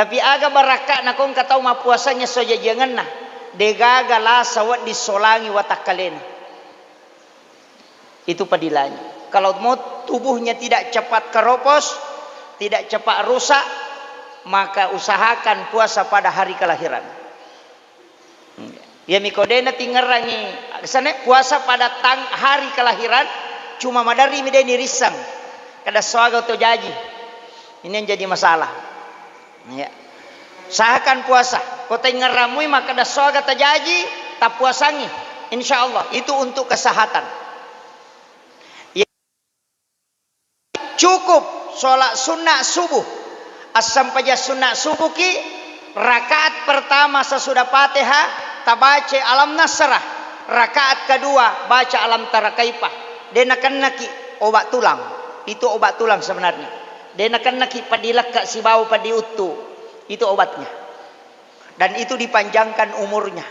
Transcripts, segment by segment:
Tapi aga baraka na kung kataw mapuasanya so jangan na degagala sawat disolangi watakalena. Itu padilanya. Kalau mau tubuhnya tidak cepat keropos, tidak cepat rusak, maka usahakan puasa pada hari kelahiran. Ya mikodena tinggarangi sana puasa pada hari kelahiran cuma madari mideni risang kada soaga to jaji. Ini yang jadi masalah. Ya. Usahakan puasa. Kota ngeramui maka kada soaga tajaji tak puasangi. Insyaallah itu untuk kesehatan. Ya. Cukup sholat sunnah subuh. Asam paja sunnah subuh ki rakaat pertama sesudah Fatihah tabaca alam nasrah, rakaat kedua baca alam tarakaipah. Denakan naki obat tulang, itu obat tulang sebenarnya. Denakan naki padilak kak si bau padi utu, itu obatnya. Dan itu dipanjangkan umurnya.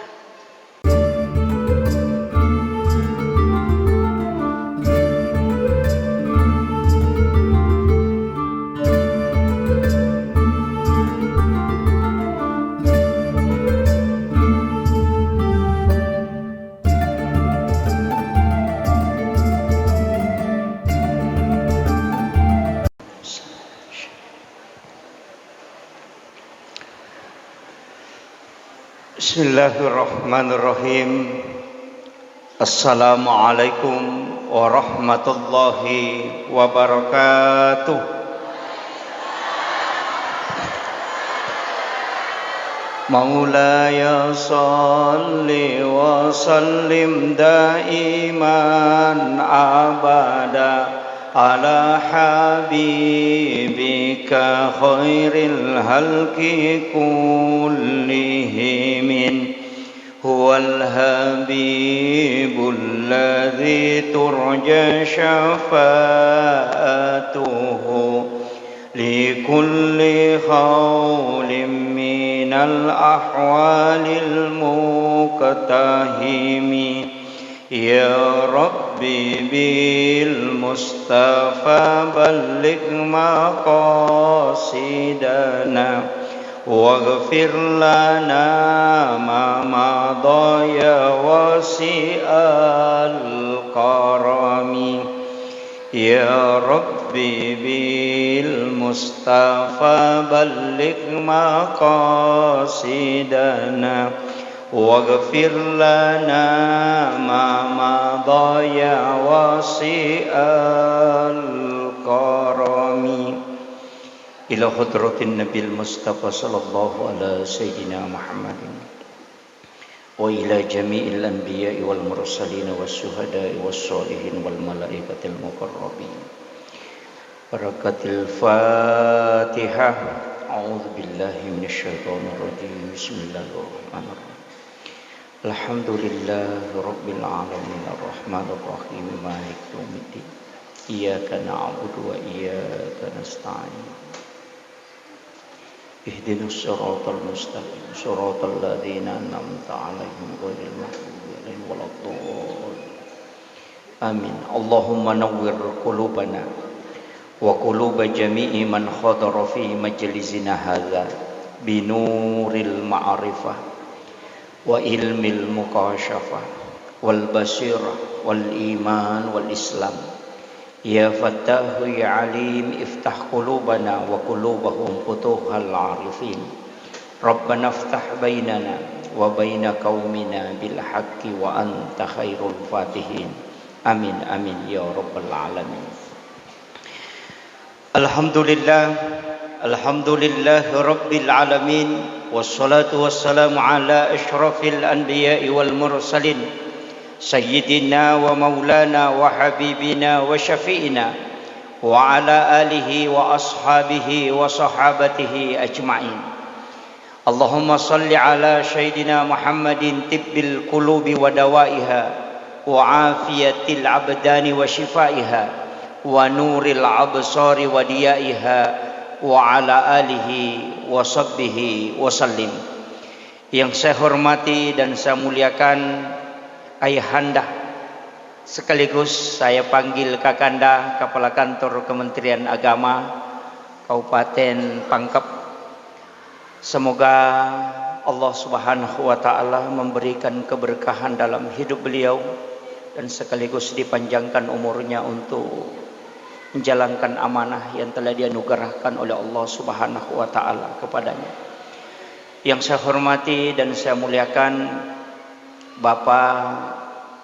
Bismillahirrahmanirrahim. Assalamualaikum warahmatullahi wabarakatuh. Maulaya salli wa sallim daiman abada ala habibika khairil halki kullihim huwal habibul ladzi turja syafa'atuhu likulli khawlim minal ahwalil muqtahimi. Ya Rabbi bil Mustafa balligh maqasidana waghfir lana ma madha ya wasi'al karami. Ya Rabbi bil Mustafa balligh maqasidana waghfir lana ma madha ya wasi'al karami. Ila hadratin Nabil Mustafa sallallahu ala sayyidina Muhammadin wa ila jami'il anbiya'i wal mursalin was syuhada'i was sholihin wal malaikatil muqarrabin. Barakatil Fatihah. A'udzu billahi minasyaitonir rajim. Bismillahirrahmanirrahim. Alhamdulillahi rabbil alamin arrahmanir rahim maliki yaumiddin. Iyyaka na'budu wa iyyaka nasta'in. Ihdinas siratal mustaqim siratal ladzina an'amta 'alaihim ghairil maghdubi 'alaihim waladdallin. Amin. Allahumma nawwir qulubana wa quluba jami'i man khadara fi majlisina hadza binuril ma'rifah wa ilmil muqasyafah wal basirah wal iman wal islam. Ya Fattahu ya Alim iftah qulubana wa qulubahum futuhal arifin. Rabbana iftah bainana wa baina qaumina bil haqqi wa anta khairul fatihin. Amin amin ya rabbal alamin. Alhamdulillah rabbil alamin. Wassalatu wassalamu ala asyrafil anbiya'i wal mursalin sayyidina wa maulana wa habibina wa syafi'ina wa ala alihi wa ashabihi wa sahabatihi ajma'in. Allahumma salli ala sayyidina Muhammadin tibbil qulubi wa dawaiha wa afiyatil abdani wa shifaiha wa nuril absari wa diyaiha wa ala alihi wa sahbihi wa sallim. Yang saya hormati dan saya muliakan ayahanda, sekaligus saya panggil kakanda Kepala Kantor Kementerian Agama Kabupaten Pangkep, Semoga Allah Subhanahu wa taala memberikan keberkahan dalam hidup beliau dan sekaligus dipanjangkan umurnya untuk menjalankan amanah yang telah dianugerahkan oleh Allah Subhanahu wa taala kepadanya. Yang saya hormati dan saya muliakan Bapak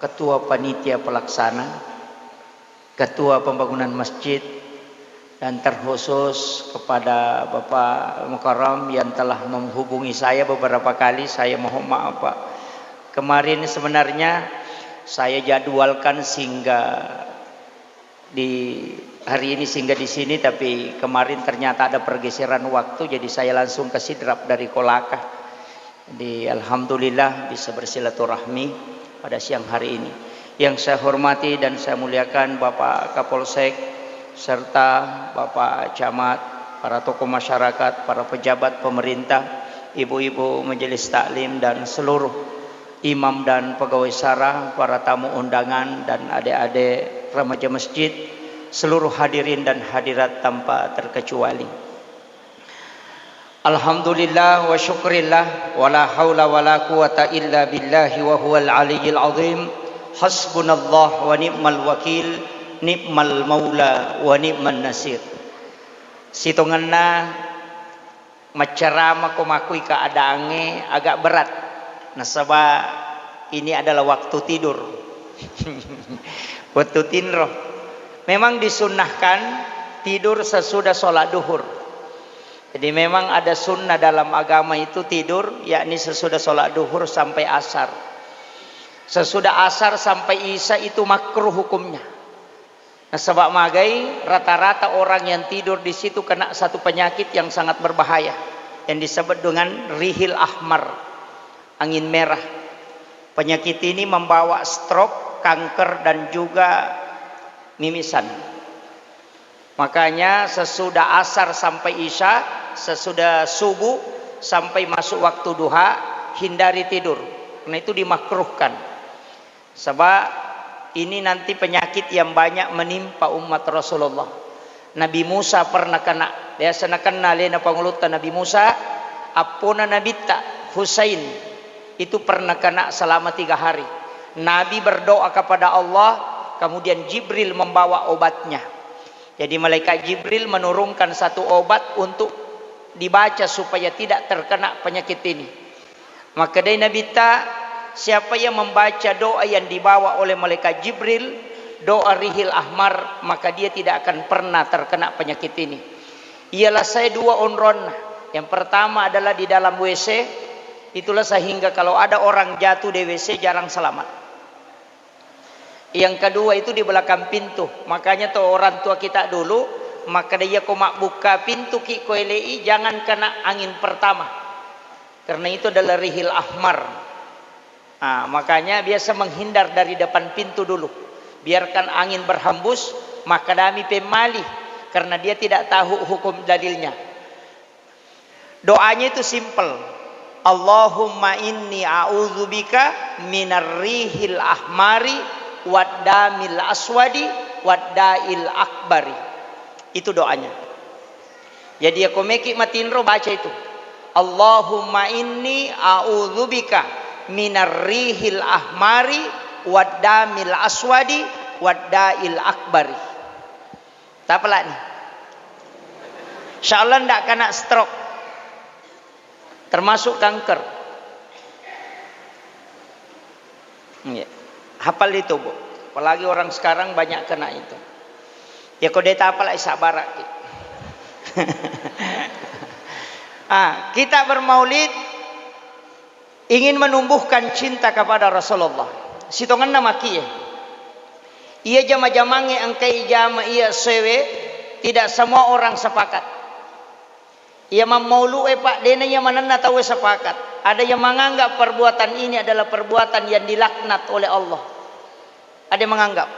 Ketua Panitia Pelaksana, Ketua Pembangunan Masjid, dan terkhusus kepada Bapak Mukarram yang telah menghubungi saya beberapa kali. Saya mohon maaf Pak, kemarin sebenarnya saya jadwalkan sehingga di hari ini singgah di sini, tapi kemarin ternyata ada pergeseran waktu, jadi saya langsung ke Sidrap dari Kolaka. Jadi alhamdulillah bisa bersilaturahmi pada siang hari ini. Yang saya hormati dan saya muliakan Bapak Kapolsek serta Bapak Camat, para tokoh masyarakat, para pejabat pemerintah, ibu-ibu majelis taklim dan seluruh imam dan pegawai syara, para tamu undangan dan adik-adik remaja masjid, seluruh hadirin dan hadirat tanpa terkecuali. Alhamdulillah wa syukrillah wa la haula wa la quwata illa billahi wa huwal aliyyil azim. Hasbunallah wa ni'mal wakil, ni'mal maula wa ni'man nasir. Situnganna macarama kumakui keadaannya agak berat. Nasabah ini adalah waktu tidur. Waktu tinroh. Memang disunnahkan tidur sesudah sholat duhur. Jadi memang ada sunnah dalam agama itu tidur, yakni sesudah sholat duhur sampai asar. Sesudah asar sampai isya itu makruh hukumnya. Nah, sebab magai rata-rata orang yang tidur di situ kena satu penyakit yang sangat berbahaya yang disebut dengan rihil ahmar, angin merah. Penyakit ini membawa stroke, kanker dan juga mimisan. Makanya sesudah asar sampai isya, sesudah subuh sampai masuk waktu duha, hindari tidur. Karena itu dimakruhkan. Sebab ini nanti penyakit yang banyak menimpa umat Rasulullah. Nabi Musa pernah kena. Dia senakan nalena pangulutan Nabi Musa. Apuna Nabi tak Husain itu pernah kena selama 3 hari. Nabi berdoa kepada Allah, kemudian Jibril membawa obatnya. Jadi malaikat Jibril menurunkan satu obat untuk dibaca supaya tidak terkena penyakit ini. Maka dari Nabi tak, siapa yang membaca doa yang dibawa oleh malaikat Jibril, doa rihil ahmar, maka dia tidak akan pernah terkena penyakit ini. Ialah saya 2 onron. Yang pertama adalah di dalam WC. Itulah sehingga kalau ada orang jatuh di WC jarang selamat. Yang kedua itu di belakang pintu. Makanya tuh orang tua kita dulu, maka dia komak buka pintu ki koelei, jangan kena angin pertama. Karena itu adalah rihil ahmar. Nah, makanya biasa menghindar dari depan pintu dulu. Biarkan angin berhembus, maka dami pemali karena dia tidak tahu hukum dalilnya. Doanya itu simple. Allahumma inni a'udzubika minar rihil ahmari waddamil aswadi waddail akbari. Itu doanya. Jadi aku meki matinro baca itu. Allahumma inni a'udzubika minar rihil ahmari waddamil aswadi waddail akbari. Tak apalah nih. Insyaallah ndak kena stroke. Termasuk kanker. Ya. Hafal itu Bu. Apalagi orang sekarang banyak kena itu. Ya kau deta apalah sabar. Kita bermaulid ingin menumbuhkan cinta kepada Rasulullah. Sitongan nama kia. Ia jama-jamange angkai jama ia sewe, tidak semua orang sepakat. Ia memaulu pak dena yang manana tahu sepakat. Ada yang menganggap perbuatan ini adalah perbuatan yang dilaknat oleh Allah. Ada yang menganggap.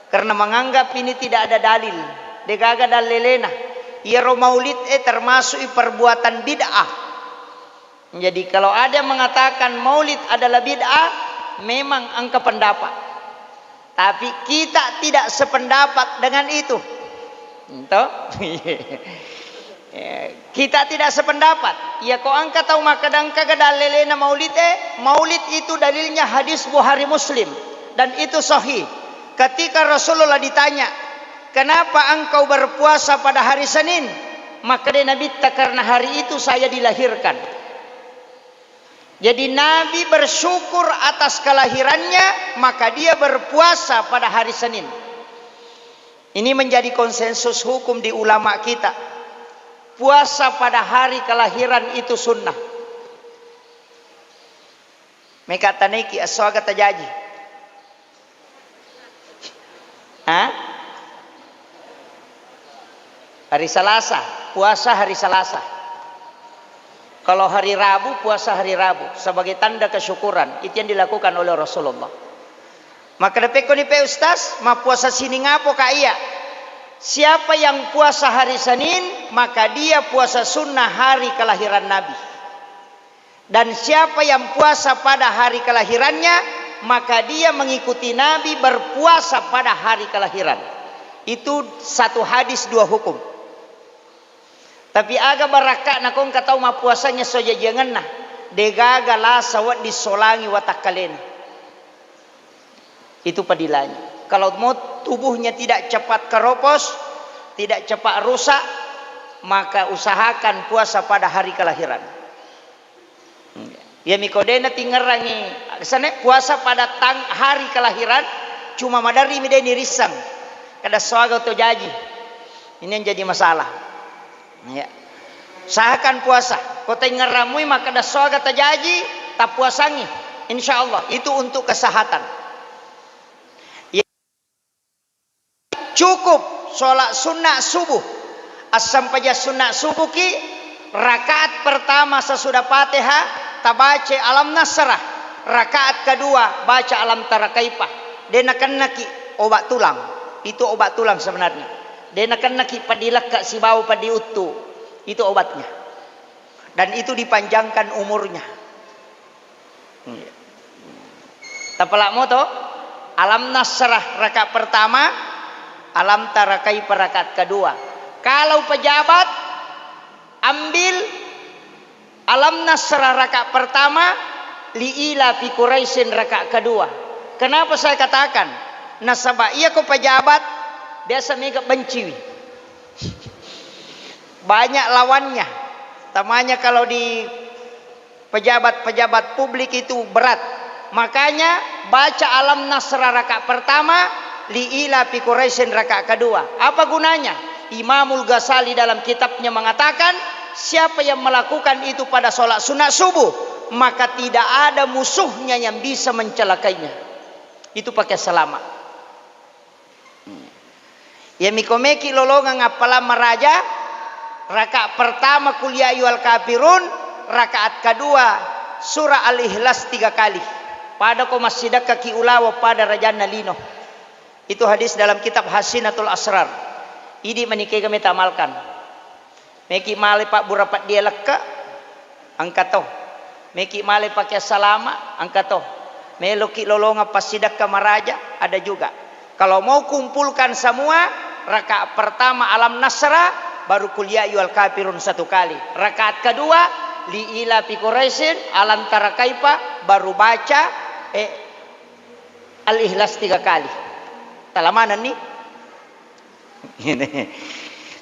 Karena menganggap ini tidak ada dalil. Degaga dalilena. Ia maulid termasuk perbuatan bid'ah. Jadi kalau ada yang mengatakan maulid adalah bid'ah, memang angka pendapat. Tapi kita tidak sependapat dengan itu. Entah? Kita tidak sependapat. ya ko angka tahu makadang kagadal lelena maulid maulid itu dalilnya hadis Bukhari Muslim dan itu sahih. Ketika Rasulullah ditanya, kenapa engkau berpuasa pada hari Senin? Maka dia Nabi, karena hari itu saya dilahirkan. Jadi Nabi bersyukur atas kelahirannya, maka dia berpuasa pada hari Senin. Ini menjadi konsensus hukum di ulama kita. Puasa pada hari kelahiran itu sunnah. Meka taneki aswaga tajaji. Hari Selasa, puasa hari Selasa. Kalau hari Rabu, puasa hari Rabu sebagai tanda kesyukuran. Itu yang dilakukan oleh Rasulullah. Maka depeko ni pe ustaz, ma puasa sini ngapo ka iya? Siapa yang puasa hari Senin, maka dia puasa sunnah hari kelahiran Nabi. Dan siapa yang puasa pada hari kelahirannya, maka dia mengikuti Nabi berpuasa pada hari kelahiran. Itu satu hadis dua hukum. Tapi aga baraka nakong katau ma puasanya soja jangan nah. Degaga la sawat disolangi watakkalena. Itu padilannya. Kalau mau tubuhnya tidak cepat keropos, tidak cepat rusak, maka usahakan puasa pada hari kelahiran. Ya mikodena tingerangi sana puasa pada hari kelahiran cuma madari mideni risang kada soaga to jaji. Ini yang jadi masalah. Ya. Usahakan puasa. Kota ngeramui maka ada soaga tajaji tak puasangi. Insyaallah itu untuk kesehatan. Ya. Cukup sholat sunnah subuh. Asam paja sunnah subuh ki rakaat pertama sesudah Fatihah tabace alam nasrah, rakaat kedua baca alam tarakaipah. Denakan naki obat tulang, itu obat tulang sebenarnya. Denakan naki padilaka si bau padiutu, itu obatnya. Dan itu dipanjangkan umurnya. Tapalak mo to, alam nasrah rakaat pertama, alam tarakaipah rakaat kedua. Kalau pejabat ambil alam nasrah rakaat pertama, liila fi Quraisyin rakaat kedua. Kenapa saya katakan? Nasabah iya ko pejabat biasa mega benci. Banyak lawannya. Tamanya kalau di pejabat-pejabat publik itu berat. Makanya baca alam nasrah rakaat pertama, liila fi Quraisyin rakaat kedua. Apa gunanya? Imamul Ghazali dalam kitabnya mengatakan, siapa yang melakukan itu pada sholat sunat subuh, maka tidak ada musuhnya yang bisa mencelakainya. Itu pakai selamat. Ya mikomeki lolongan ngapala meraja, rakaat pertama kuliah ayyuhal kafirun, rakaat kedua surah Al-Ikhlas 3 kali. Pada komasidak kaki ulawa pada rajana lino. Itu hadis dalam kitab Hasinatul Asrar. Ini menikai kami tamalkan. Meki male pak burapat dia leka angkato. Meki male pakai salama angkato. Meloki lolonga pasidak kamaraja ada juga. Kalau mau kumpulkan semua, rakaat pertama alam nasra, baru kuliah ayyuhal kafirun 1 kali. Rakaat kedua liila fi Quraisyin alam tarakaipa, baru baca Al-Ikhlas 3 kali. Talamanan nih.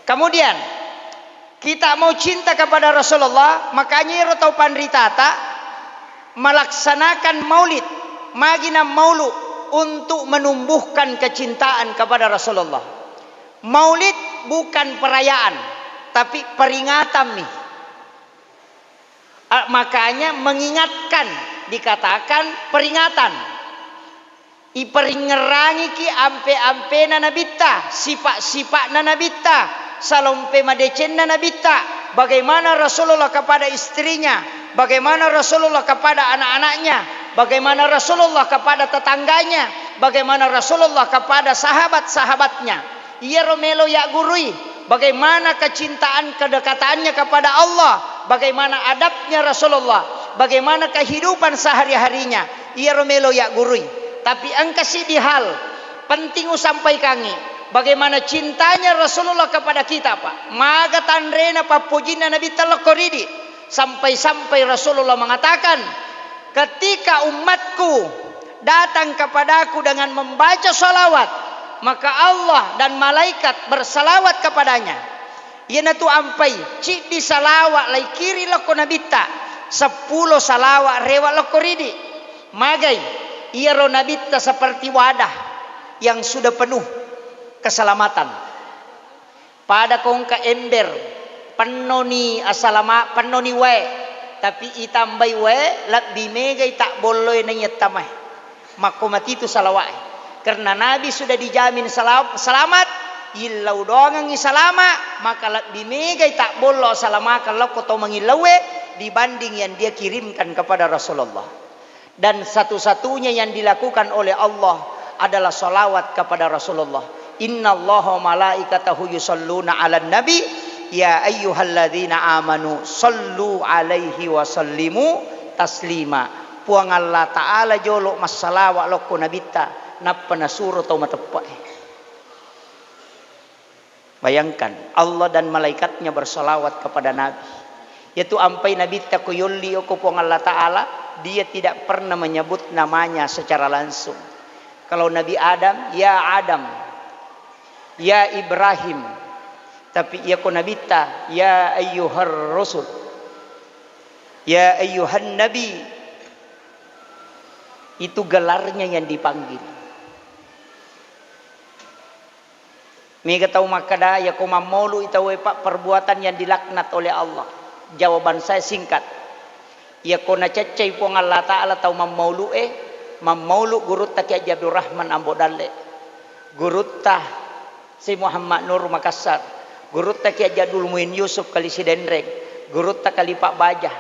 Kemudian kita mau cinta kepada Rasulullah, makanya rotau pandritata melaksanakan maulid, magina maulu untuk menumbuhkan kecintaan kepada Rasulullah. Maulid bukan perayaan, tapi peringatan nih. Makanya mengingatkan dikatakan peringatan. Iperingerangi ki ampe-ampe na nabita, sifat-sifat na nabita, salompe madecen na nabita. Bagaimana Rasulullah kepada istrinya, bagaimana Rasulullah kepada anak-anaknya, bagaimana Rasulullah kepada tetangganya, bagaimana Rasulullah kepada sahabat-sahabatnya. Ia romelo ya gurui, bagaimana kecintaan kedekatannya kepada Allah, bagaimana adabnya Rasulullah, bagaimana kehidupan sehari-harinya. Ia romelo ya gurui. Tapi angkasi di hal penting sampai kangi bagaimana cintanya Rasulullah kepada kita, Pak. Maga tandrena papujina nabi talakoridi Sampai-sampai Rasulullah mengatakan, ketika umatku datang kepadaku dengan membaca salawat, maka Allah dan malaikat bersalawat kepadanya. Iana tu ampai cik di salawat lai kiri loko nabita 10 salawat rewat loko ridi. Magai ia ro nabita seperti wadah yang sudah penuh keselamatan. Pada kongka ember penoni asalama penoni we, tapi itambai we lebih megai tak boleh nanya tamai. Maka mati itu salawat. Karena Nabi sudah dijamin selamat, ilau doang yang salama, maka lebih megai tak boleh salama kalau kau mengilawe dibanding yang dia kirimkan kepada Rasulullah. Dan satu-satunya yang dilakukan oleh Allah adalah salawat kepada Rasulullah. Inna Allaha malaikatahu yusalluna ala nabi ya ayyuhalladzina amanu sallu alaihi wa sallimu taslima. Puang Allah Ta'ala jolok masalawat loko nabita napa nasuro tau matepai. Bayangkan Allah dan malaikatnya bersalawat kepada Nabi. Yaitu ampai nabita kuyulli oko puang Allah Ta'ala, dia tidak pernah menyebut namanya secara langsung. Kalau Nabi Adam, ya Ibrahim. Tapi ia ko nabita, ya ayyuhar rasul, ya ayyuhan nabi. Itu gelarnya yang dipanggil. Mega tahu makada ya ko mamolu itawe pak perbuatan yang dilaknat oleh Allah. Jawaban saya singkat. Ya ko na cecai po Allah Ta'ala tahu mamolu gurut ta Ki Abdul Rahman Ambodalle. Gurut ta si Muhammad Nur Makassar. Gurut ta Ki Jadul Muin Yusuf kali si Dendreng. Gurut ta kali Pak Bajah.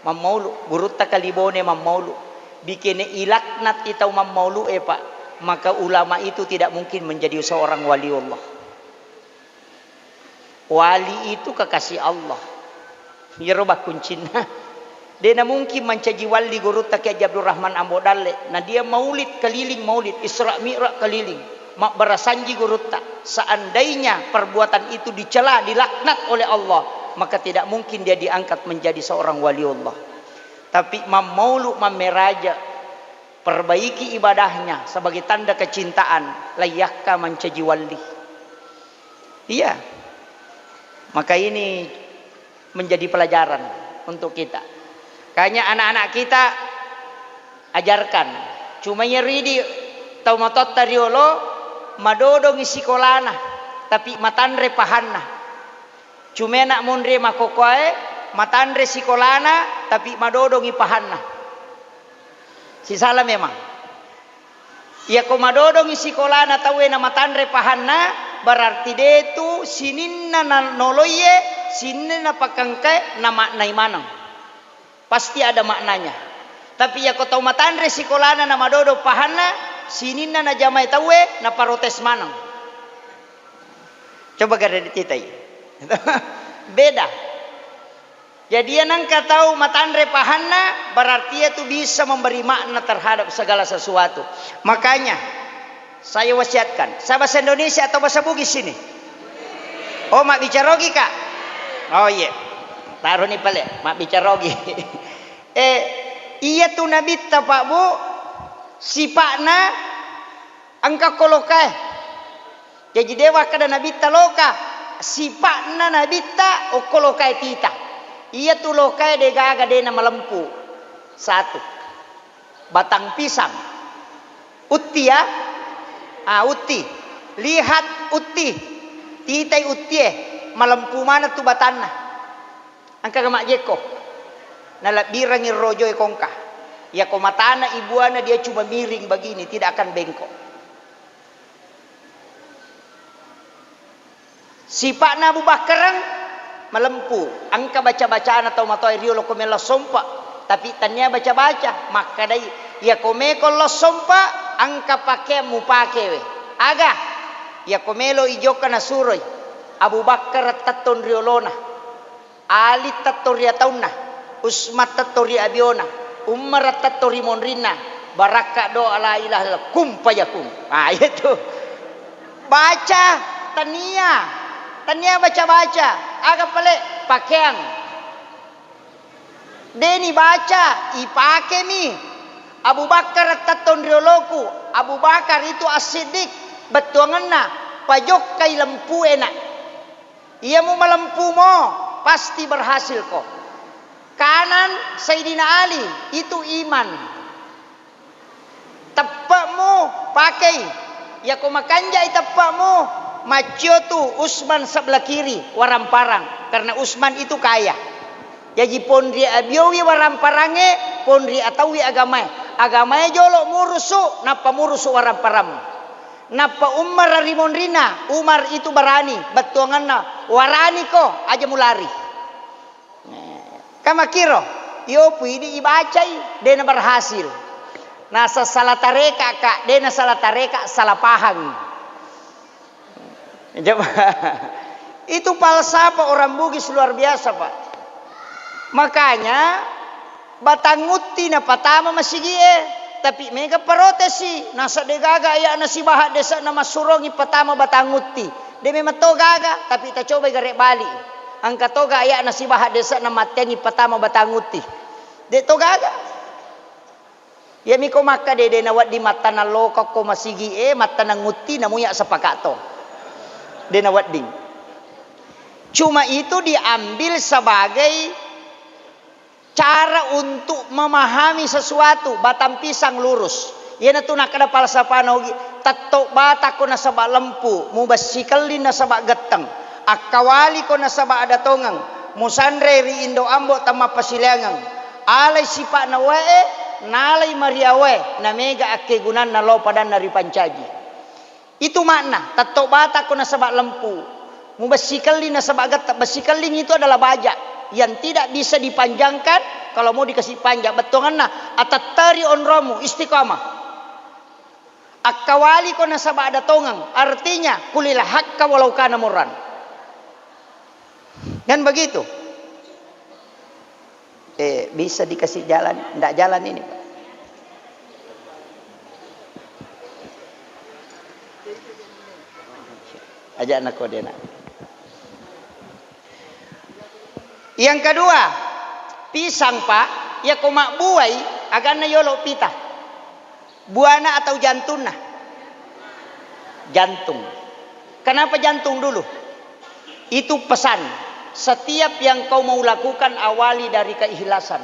Mamolu gurut ta kali Bone mamolu. Bikin ilaknat itau mamolu pak, maka ulama itu tidak mungkin menjadi seorang waliullah. Wali itu kekasih Allah. Ya robah kuncina. Dia mungkin mencaji wali guru tak Abdul Rahman Ambodalle. Nah dia maulid keliling maulid, Isra Mi'raj keliling. Mak berasanji guru tak. Seandainya perbuatan itu dicela, dilaknat oleh Allah, maka tidak mungkin dia diangkat menjadi seorang waliullah. Tapi mamaulu mameraja, perbaiki ibadahnya sebagai tanda kecintaan, layakka mencaji wali. Iya. Maka ini menjadi pelajaran untuk kita. Kayaknya anak-anak kita ajarkan. Cuma nyeridi tau matot tariolo madodong isikolana, tapi matanre pahanna. Cuma nak munre makokoe matandre sikolana tapi madodongi pahanna. Si salah memang. Ya ko madodongi sikolana tawe na matandre pahanna berarti dia itu sininna noloye sininna pakangkai na maknai manang. Pasti ada maknanya. Tapi ya ko tau matandre sikolana na madodo pahanna sininna na jamai tawe na parotes manang. Coba gara dititai. Beda. Jadi yang nangka tahu matandre pahanna berarti itu bisa memberi makna terhadap segala sesuatu. Makanya saya wasiatkan, saya bahasa Indonesia atau bahasa Bugis sini? Oh, mak bicarogi kak? Oh iya, taruh nih pale, mak bicarogi. Iya tuh nabita pak bu, sipakna angka kolokai. Jadi dewa kada nabita loka, sipakna nabita o kolokai tita. Iya tuh lokai de gaga de na malempu. Satu. Batang pisang. Utti ya. Utti. Lihat utti. Titai utti malempu mana tuh batanna. Angka gamak jeko. Nalabirang rojo kongka. Ya komatana ibuana dia cuma miring begini, tidak akan bengkok. Sipakna Abu Bakarang melempu, angka baca-bacaan atau matoi rio lo komelo sompa, tapi tanya baca-baca, maka dai ya kome kalau sompa, angka pakai mu pakai we, aga, ya komelo ijokan asuroi, Abu Bakar taton rio lona, Ali taton ria tauna, Usmat taton ria abiona, Umar taton ria monrina, baraka doa la ilaha illallah, kum payakum, itu, baca tania baca-baca agak pelik pakaian Deni baca ipake mi Abu Bakar taton rioloku. Abu Bakar itu As-Siddiq betuanganna pajok kai lempu enak. Ia mu melempu mo pasti berhasil kok. Kanan Sayyidina Ali itu iman. Tepakmu pakai ya ko makanjai tepakmu macio tu Utsman sebelah kiri waramparang karena Utsman itu kaya. Jadi pondri abiowi waramparange pondri atawi agamae jolo murusu napa murusu waramparang. Napa Umar rimonrina Umar itu berani betuanganna warani ko aja mulari. Kama kiro yo puidi ibacai dena berhasil. Nasa salah tareka kak dena salah tareka salah paham. Coba itu falsafah orang Bugis luar biasa pak. Makanya batanguti na patama masigie tapi mega protesi nasa degaga ya nasi bahat desa nama surongi patama batanguti demi mato gaga tapi ta coba garek bali angka toga ya nasi bahat desa nama tengi patama batanguti de to gaga ya miko maka de nawat di mata na loka ko masigi mata na nguti na muya sapakato de nawat ding cuma itu diambil sebagai cara untuk memahami sesuatu batang pisang lurus. Ia na tunak kada falsafah nogi tato bata ko na sabak lempu, mubasikali na sabak geteng, akawali ko na sabak ada tongang, musandre ri indo ambo tama pasilangang. Alay sipa na wae, nalay mariawe na mega ake gunan na lopadan na ripancaji. Itu makna tato bata ko na sabak lempu, mubasikali na sabak geteng. Basikaling itu adalah bajak yang tidak bisa dipanjangkan kalau mau dikasih panjang betonganna atatari onromu istiqamah akawali kona sabak ada tongang artinya kulilah hakka walau kana murran kan begitu bisa dikasih jalan ndak jalan ini ajak nak kodena. Yang kedua, pisang pak, ya koma buai agana yolo pita. Buana atau jantuna? Jantung. Kenapa jantung dulu? Itu pesan. Setiap yang kau mau lakukan awali dari keikhlasan.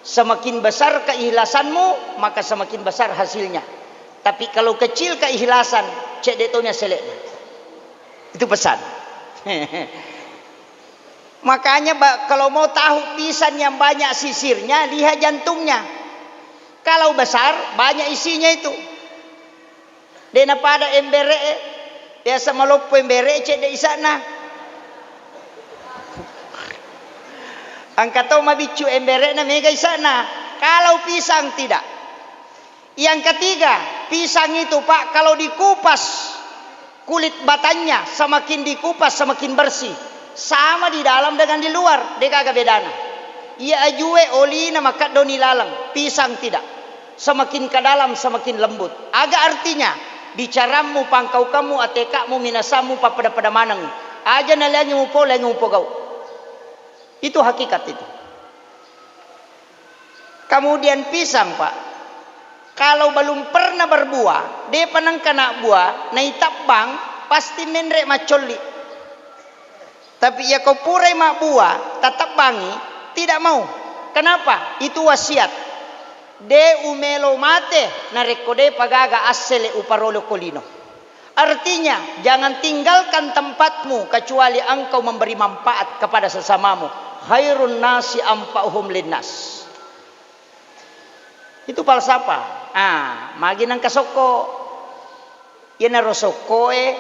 Semakin besar keikhlasanmu, maka semakin besar hasilnya. Tapi kalau kecil keikhlasan, cek detonya selek. Itu pesan. Makanya kalau mau tahu pisang yang banyak sisirnya, lihat jantungnya. Kalau besar, banyak isinya itu. Dena pada embere, biasa malopo embere cek di sana. Angkatau mabicu embere na mega sana. Kalau pisang tidak. Yang ketiga, pisang itu pak kalau dikupas kulit batangnya semakin dikupas semakin bersih. Sama di dalam dengan di luar, deka agak bedana. Ia ajue oli nama kat doni lalang, pisang tidak. Semakin ke dalam semakin lembut. Agak artinya bicaramu pangkau kamu atekamu minasamu pada manang. Aja nalanya mupo lagi mupo kau. Itu hakikat itu. Kemudian pisang pak, kalau belum pernah berbuah, dia penang kena buah, naik tabang pasti menrek macoli. Tapi ya kau purai mak buah, tetap bangi, tidak mau. Kenapa? Itu wasiat. De umelo mate, narekode pagaga asele uparolo kolino. Artinya, jangan tinggalkan tempatmu kecuali engkau memberi manfaat kepada sesamamu. Khairun nasi ampa'uhum linnas. Itu falsafah. Magi nang kasoko. Ina rosokoe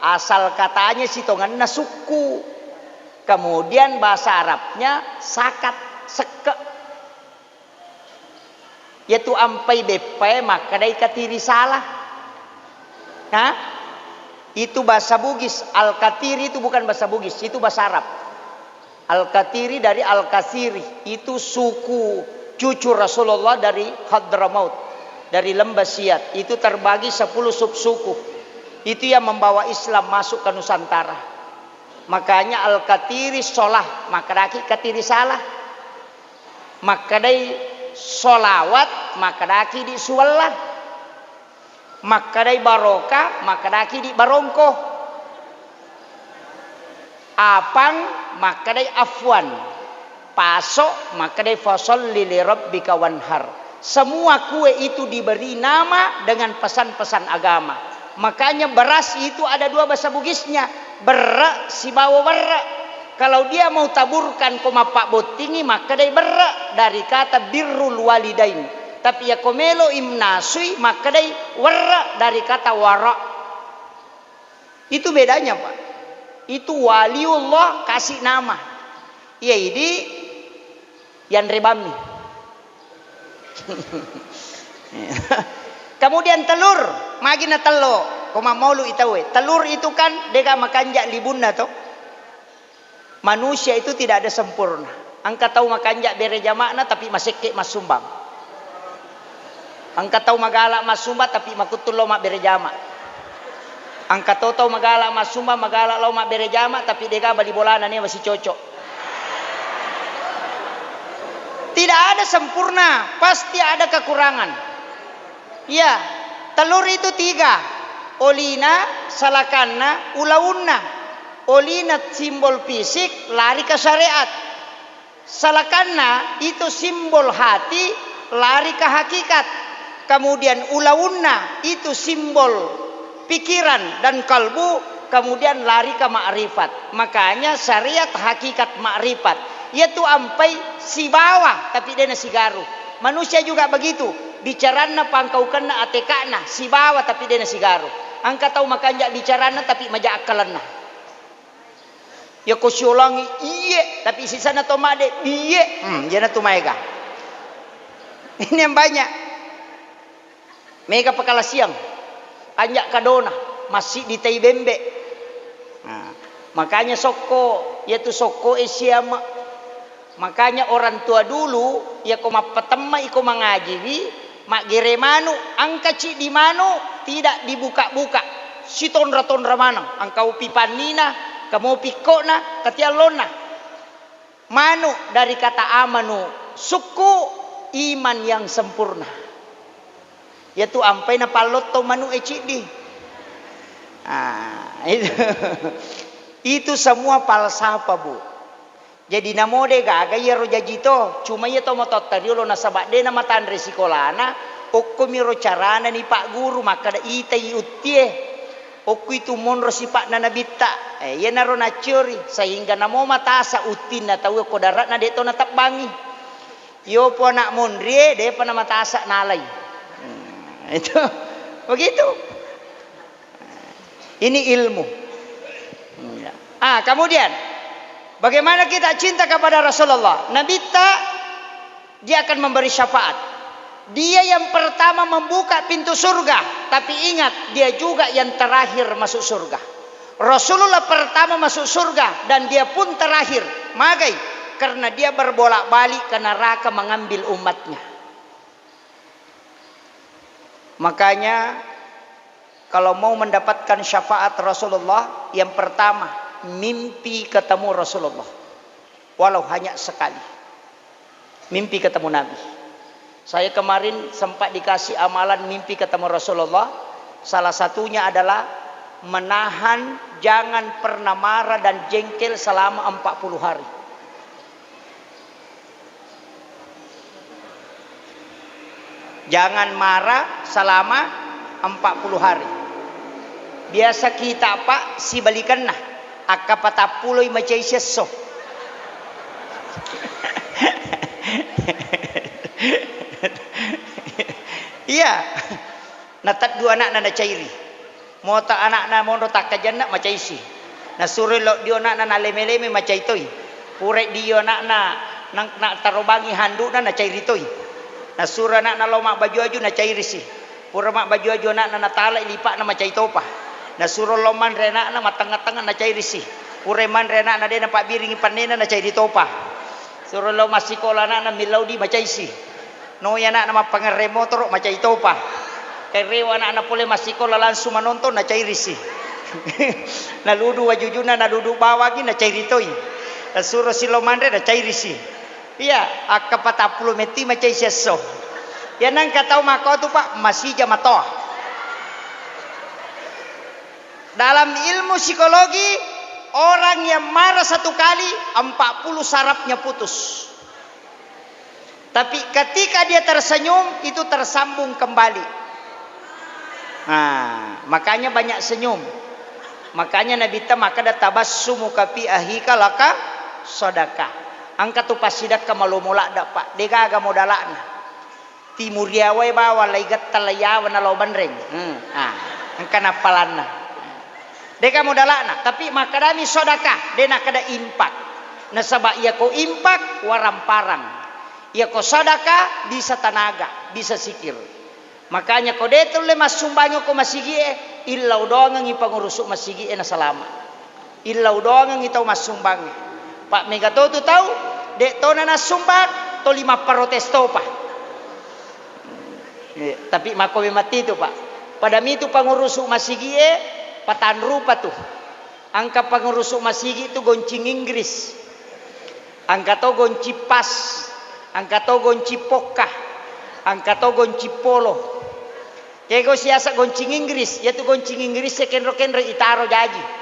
asal katanya sitongan na suku. Kemudian bahasa Arabnya sakat, seke. Yaitu ampai bepe maka dai katiri salah. Nah, itu bahasa Bugis. Al-Katiri itu bukan bahasa Bugis, itu bahasa Arab. Al-Katiri dari Al-Kasiri, itu suku cucu Rasulullah dari Hadramaut, dari lembah Siat. Itu terbagi 10 subsuku. Itu yang membawa Islam masuk ke Nusantara. Makanya Al-Katiri solah, maka raki katiri salah. maka dai solawat maka daki di suwalan, maka dai barokah maka daki di barongko, apang maka dai afwan, pasok maka dai fasholli li rabbika wanhar. Semua kue itu diberi nama dengan pesan-pesan agama. Makanya beras itu ada dua bahasa Bugisnya, berre si bawa berre. Kalau dia mau taburkan koma pak botingi maka dai berre dari kata birrul walidain. Tapi ya komelo imnasui maka dai warra dari kata wara. Itu bedanya Pak. Itu waliullah kasih nama. Ya ini yang rebami. Kemudian telur, magina telo, koma maulu itawe. Telur itu kan deka makanjak libunna toh. Manusia itu tidak ada sempurna. Angka tahu makanjak bere jamakna tapi maseke masumbang. Angka tahu magala masumba tapi makutullo mak bere jamak. Angka tahu magala masumba magala lo mak bere jamak tapi deka bali bolana nih masih cocok. Tidak ada sempurna, pasti ada kekurangan. Ya, telur itu 3. Olina, salakanna, ulaunna. Olina simbol fisik, lari ke syariat. Salakanna itu simbol hati, lari ke hakikat. Kemudian ulaunna itu simbol pikiran dan kalbu, kemudian lari ke ma'rifat. Makanya syariat hakikat ma'rifat. Yaitu ampai si bawah tapi dia si garu. Manusia juga begitu. Bicarana pangkaukanna atekana si bawah tapi dia si garu. Angka tahu makanya bicarana tapi maja akalanna. Ya ko siolangi iye tapi sisana to made iye. Jana tu maega. Ini yang banyak. Mega pekala siang. Anjak kadona masih di tai bembe. Nah, makanya soko yaitu soko esiama. Makanya orang tua dulu ya koma petema iko mengaji mak geremanu angka ci di manu tidak dibuka-buka si tonra manang angkau pipanina kamu pikona katialona manu dari kata amanu suku iman yang sempurna yaitu ampai na palotto manu ecidi. Itu semua falsafah Bu. Jadi namode gaga ya rojajito cuma ya to motot tariolo na sabade na matan resikolana okko miro carana ni Pak Guru maka da itai utie okko itu monro si Pak nanabita ya naro na curi sehingga namo matasa utin na tahu ko darat na deto na tabangi yo po anak mondrie de pa na matasa nalay. Itu begitu. Ini ilmu. Kemudian bagaimana kita cinta kepada Rasulullah? Nabi dia akan memberi syafaat. Dia yang pertama membuka pintu surga. Tapi ingat, dia juga yang terakhir masuk surga. Rasulullah pertama masuk surga dan dia pun terakhir. Magai, karena dia berbolak-balik ke neraka mengambil umatnya. Makanya kalau mau mendapatkan syafaat Rasulullah, yang pertama mimpi ketemu Rasulullah walau hanya sekali, mimpi ketemu Nabi. Saya kemarin sempat dikasih amalan mimpi ketemu Rasulullah. Salah satunya adalah menahan jangan pernah marah dan jengkel selama 40 hari. Jangan marah selama 40 hari. Biasa kita Pak si balikan nah akapatapuloy macay seso. Iya. Natat dua anak na cairi. Mota anak na mondo takajan na macay si. Nasuri lo dio anak na leme-leme macay toy. Purek dio anak na tarobangi handuk na cairi toy. Nasura anak na lo mak baju-baju na cairi si. Pura mak baju-baju anak na natala ilipak na macay topa. Nasuro loman rena na matang-tangan na cairi si. Pureman rena na dena pak biringi panena na cairi topa. Suro lo masikola na milau di macay si. No ya na mapangere motor macay topa. Kerewa na pole masikola langsung menonton na cairi si. Naludu wajujuna naludu bawagi na cairi toy. Nasuro si lomandre na cairi si. Iya, akka patapuluh meti macam seso. Ya nang katau mako tu Pak masih jamatoh. Dalam ilmu psikologi, orang yang marah satu kali 40 sarafnya putus. Tapi ketika dia tersenyum itu tersambung kembali. Nah, makanya banyak senyum. Makanya Nabi ta maka da tabassumu kafi ahika laka sedekah. Angka tu pasidak ka malumula da Pak. Degaga modalana. Timur yawai bawa laigat talayawan na loban ring. Angka napalanna. Deka modalana, tapi makadami sedekah, dena kada impak. Nasaba iya ko impak waramparang. Iya ko sedekah bisa tenaga, bisa sikir. Makanya ko detul le masumbanyo ko masigi illa udongang ipangurusuk masigi na salama. Illa udongang itaw masumbang. Pak megato tu tahu, dek to na nasumbang to 5 protesto pa. Tapi makowe mati tu Pak. Pada mitu pangurusuk masigi patan rupa tu. Angka pangurusuk masigi tu goncing Inggris. Angka to gonci pas. Angka to gonci pokah. Angka to gonci polo. Kego siasa goncing Inggris. Ya tu goncing Inggris kenro-kenro itaro jaji.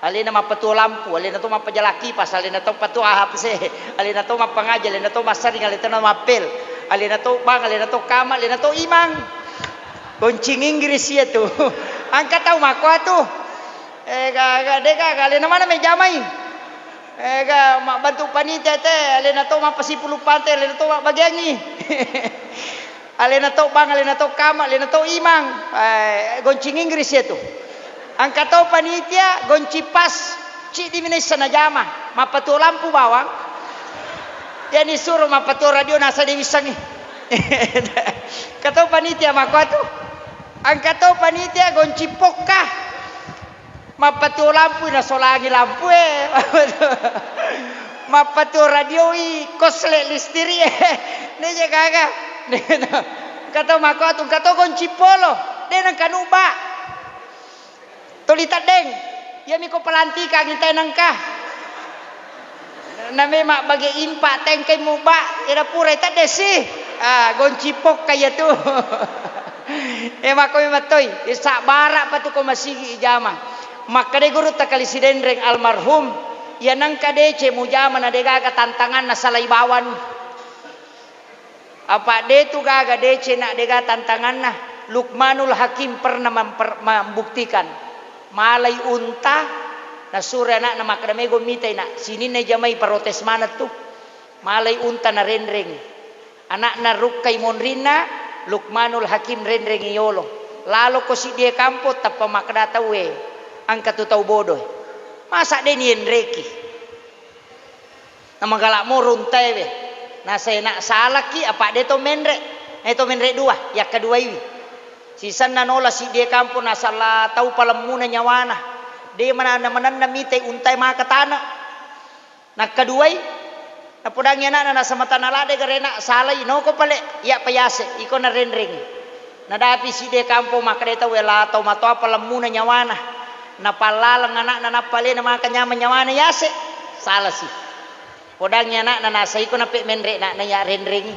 Alina mapatu lampu, alina to mapajalaki pas, alina to patu ahap se, alina to mapangaja, alina to masaring, alina to mapel. Alina to bang, alina to kama, alina to imang. Goncing Inggris ya tu. Angkat tahu mako tu. Deka alina mana me jamai. Mak bantu panitia teh, alina to mapasipulu pantai, alina to bagiangi. Alina to bang, alina to kama, alina to imang. Goncing Inggris ya tu. Angkat tahu panitia gonci pas. Cik di Indonesia na jama, mapatu lampu bawang. Dia ni suruh mapatu radio nasa di wisangi. Katau panitia mako tu. Angkat tahu panitia gonci pokah. Mapatu lampu na solangi lampu Mapatu radio kosle listiri ne je gaga. Katau mako tu katau gonci polo. Dia nang kanuba. Tolita deng. Ya miko pelantika kita nangka. Name mak bagi impak tengkai muba ira pura ita desi goncipok kaya tu mako matoi isa barak patu ko masigi ijama makade guru takali sidendreng almarhum ya nang kadece mujama na degaga tantangan na salaibawan apa de tu gaga dece na dega tantangan na Luqmanul Hakim pernah membuktikan malai unta na sura na makadamego mitay na sinin na jamay protes manat tu malay unta na renreng anak na rukkay monrina Luqmanul Hakim renreng iyolo lalo ko si dia kampo tappa makadatawe ang katutaw bodoh masa din yenreki na magalak mo runtewe nasa na salaki apa deto menre ito menre dua yak kedua iwi sisan na nola si dia kampo nasa la tau palamuna nyawana dia mana mitay untay mga katana. Nagkaduay. Napudang yan na sa mata nalade garena salay no ko pale ya payase iko na renring. Nadapi si de kampo makareta wela to mato palamuna nyawana. Napalalang anak na napale na mga kanyama nyawana yase. Sala si. Podang yan na nasa iko na pe menre na ya renring.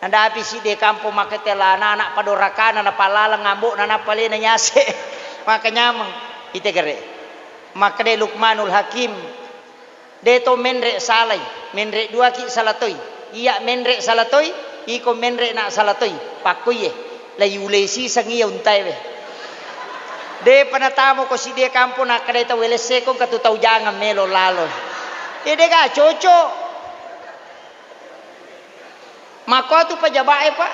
Nadapi si de kampo makatela na anak padorakana napalalang ngambo na napale na yase. Mga kanyamang ite gare. Makade Luqmanul Hakim deto menre salay menre dua ki salatoy iya menre salatoy iko menre na salatoy pakuye layulesi sang iya untay we de panatamo ko si de kampo na kadeta welese kong katutaw jangan melo lalo de ga chocho mako tu pajabae pa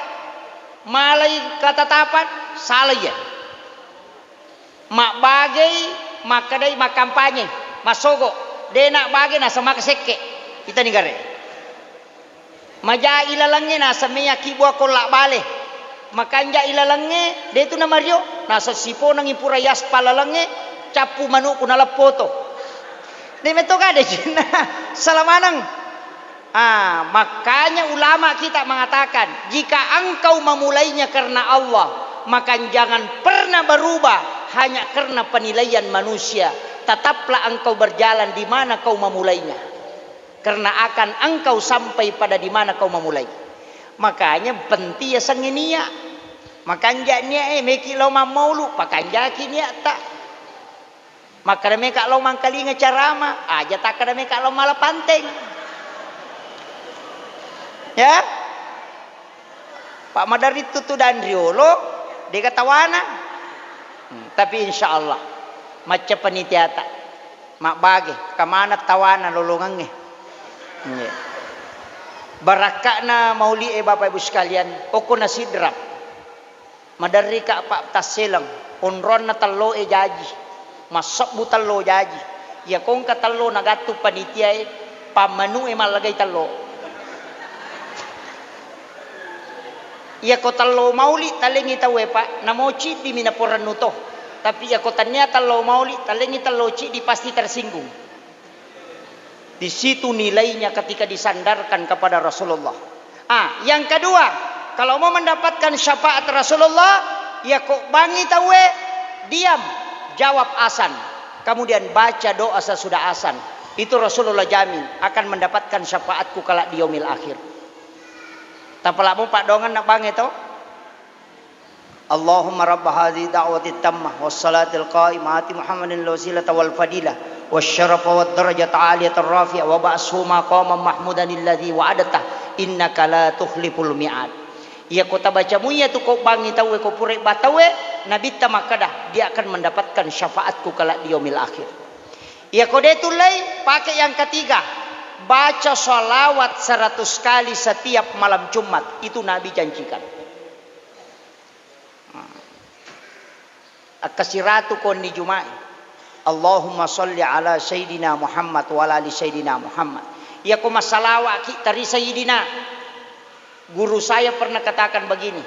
malay katatapan salay ya mak bagay makadai makampanye masogo dena bagi na sama kaseke kita nigare maja ilalange na sa meya kibwa ko la bale makanja ilalange detu na mario nasa sipo nang ipurayas palalange capu manu ko na lapoto de meto ka de na salamanang makanya ulama kita mengatakan jika engkau memulainya karena Allah maka jangan pernah berubah hanya karena penilaian manusia. Tetaplah engkau berjalan di mana kau memulainya. karena akan engkau sampai pada di mana kau memulai. Makanya penting ya sanginia. Makanya nia meki lo maulu pakanja kinia tak. Maka mereka lo mangkali ngecarama aja tak kada mereka lo malah panteng. Ya. Pak Madari tutu dan riolo dia katawana. Tapi insya Allah macam panitia tak mak bagi kemana tawana lolongannya. Barakakna mauli bapak ibu sekalian oko nasidram. Madari ka pak taselang onron na talo jaji. Masok butal lo jaji. Ya kong katalo nagatu panitia pamanu malagay talo. Ya ko talo mauli talengi tawe pak namochi di minaporan nuto. Tapi ya ko tanya talo mauli talengi taloci di pasti tersinggung. Di situ nilainya ketika disandarkan kepada Rasulullah. Yang kedua, kalau mau mendapatkan syafaat Rasulullah, ya kok bangi tawe diam. Jawab asan, kemudian baca doa sesudah asan. Itu Rasulullah jamin akan mendapatkan syafaatku kala di yaumil akhir. Tapalamu pak dongan nak bang itu. Allahumma rabb hadhihi da'wati tammah was salatil qa'imah ati Muhammadin al-wasilata wal fadilah wasyarafa wad darajata 'aliyata rafi'ah wa ba'su maqaman mahmudan alladhi wa'adata innaka la tukhliful mi'ad. Ya kota bacamu ya tu kau bangi tahu kau purek batawe nabi tamakadah dia akan mendapatkan syafaatku kala di yaumil akhir. Ya kau detulai pakai yang ketiga baca sholawat 100 kali setiap malam Jumat itu Nabi janjikan. Akasiratu kon di Jumat. Allahumma salli ala sayyidina Muhammad wa ala ali sayyidina Muhammad. Ya kau masalawa ki tari sayyidina. Guru saya pernah katakan begini.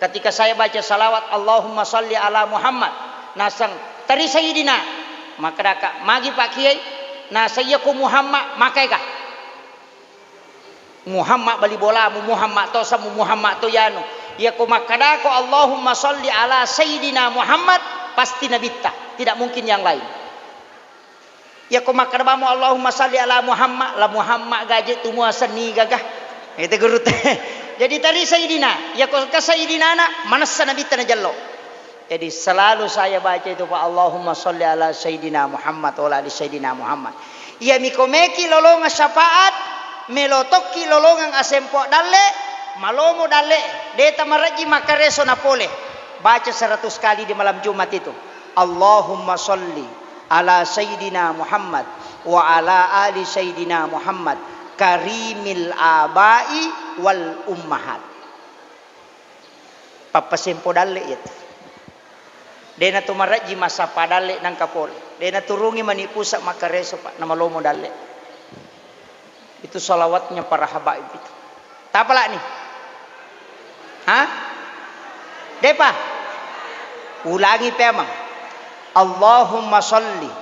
Ketika saya baca salawat Allahumma salli ala Muhammad. Nasang tari sayyidina. Maka daka magi pak kiai. Nah saya ku Muhammad makai kah? Muhammad bali bolamu Muhammad to samu Muhammad to yano. Ya ku makadako Allahumma salli ala sayyidina Muhammad pasti nabitta. Tidak mungkin yang lain. Ya ku makadabamu Allahumma salli ala Muhammad. La Muhammad gaje tu muasani gagah. Itu guru teh. Jadi tadi Sayyidina, ya kau Sayyidina anak manasa Nabi tanah jallo. Jadi selalu saya baca itu Pak Allahumma sholli ala Sayyidina Muhammad wa ala ali Sayyidina Muhammad. Ya mikomeki lolonga syafaat, melotoki lolongan asempo dalle, malomo dalle, deta maraji makareso napole. Baca 100 kali di malam Jumat itu. Allahumma sholli ala Sayyidina Muhammad wa ala ali Sayyidina Muhammad. Karimil abai wal ummahat. Papasempo dalle itu. Dena tumaraji masa padale nang kapol. Dena turungi manipusa makareso pak nama lomo dalle. Itu salawatnya para habaib itu. Tapala nih? Depa. Ulangi pemang. Allahumma sholli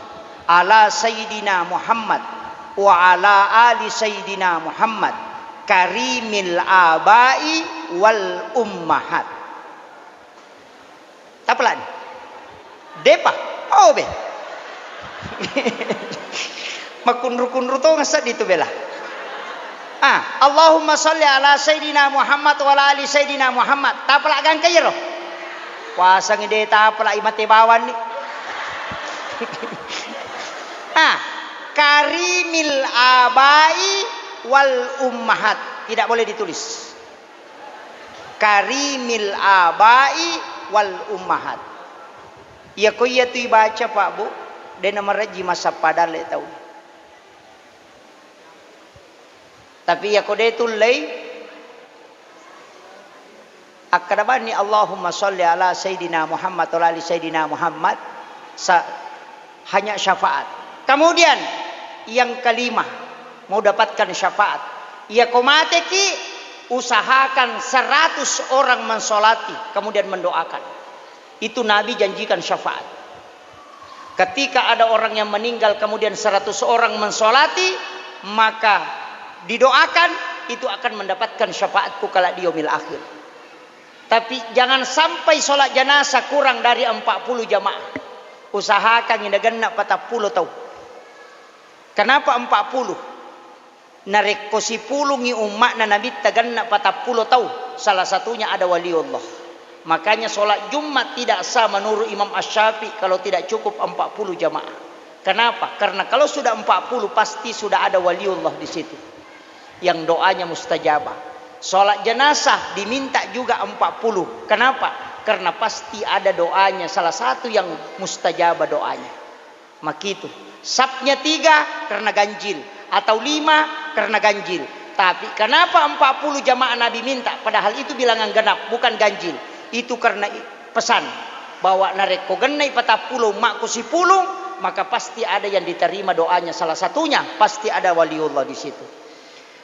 ala sayyidina Muhammad wa ala ali sayyidina Muhammad karimil abai wal ummahat. Tapalan depa be makunru-kunru to ngasa ditu bela. Allahumma sholli ala sayyidina Muhammad wa ala ali sayyidina Muhammad. Tapala gang kayro pasang ide tapala imate bawan ni. Karimil abai wal ummahat. Tidak boleh ditulis. Karimil abai wal ummahat. Ya ko iya tu baca Pak Bu. Dan nama raji masa padale tahu. Tapi ya ko de tulay akadabani Allahumma sholli ala sayyidina Muhammad wa ala ali sayyidina Muhammad hanya syafaat. Kemudian yang kelima mau dapatkan syafaat. Ya komate ki usahakan 100 orang mensolati kemudian mendoakan. Itu Nabi janjikan syafaat. Ketika ada orang yang meninggal kemudian 100 orang mensolati maka didoakan itu akan mendapatkan syafaatku kala di yaumil akhir. Tapi jangan sampai sholat jenazah kurang dari 40 jamaah. Usahakan yang genap 40 tahu. Kenapa 40? narek ko si pulungi umat na nabi taganna 40 tahun. Salah satunya ada waliullah. Makanya solat Jumat tidak sah menurut Imam Asy-Syafi'i kalau tidak cukup 40 jamaah. Kenapa? Karena kalau sudah 40 pasti sudah ada waliullah di situ yang doanya mustajabah. Solat jenazah diminta juga 40. Kenapa? Karena pasti ada doanya, salah satu yang mustajabah doanya. Makitu. Sabnya 3 karena ganjil atau 5 karena ganjil. Tapi kenapa 40 jamaah Nabi minta? Padahal itu bilangan genap, bukan ganjil. Itu karena pesan bahwa nareko genai 40 makku si pulung, maka pasti ada yang diterima doanya, salah satunya pasti ada waliullah di situ.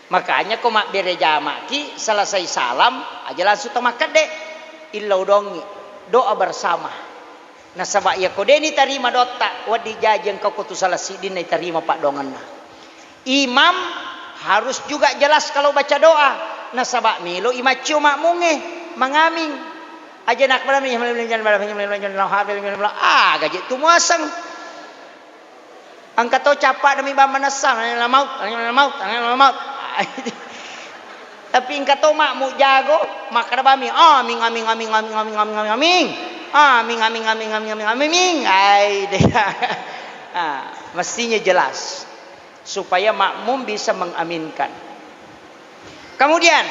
Makanya kau mak bereja maki selesai salam aja langsung temakat dek illau dongi doa bersama. Nah sabak ya kau deni terima doa wadi jajeng kau kutu salah sidin terima pak dongan. Imam harus juga jelas kalau baca doa. Nah sabak milo imacio makmunge mengaming aja nak malam gaji tu muasang angkat to capak demi bama nasang maut. Tapi engkau tahu makmu jago maka bami amin ai dia mestinya jelas supaya makmum bisa mengaminkan. Kemudian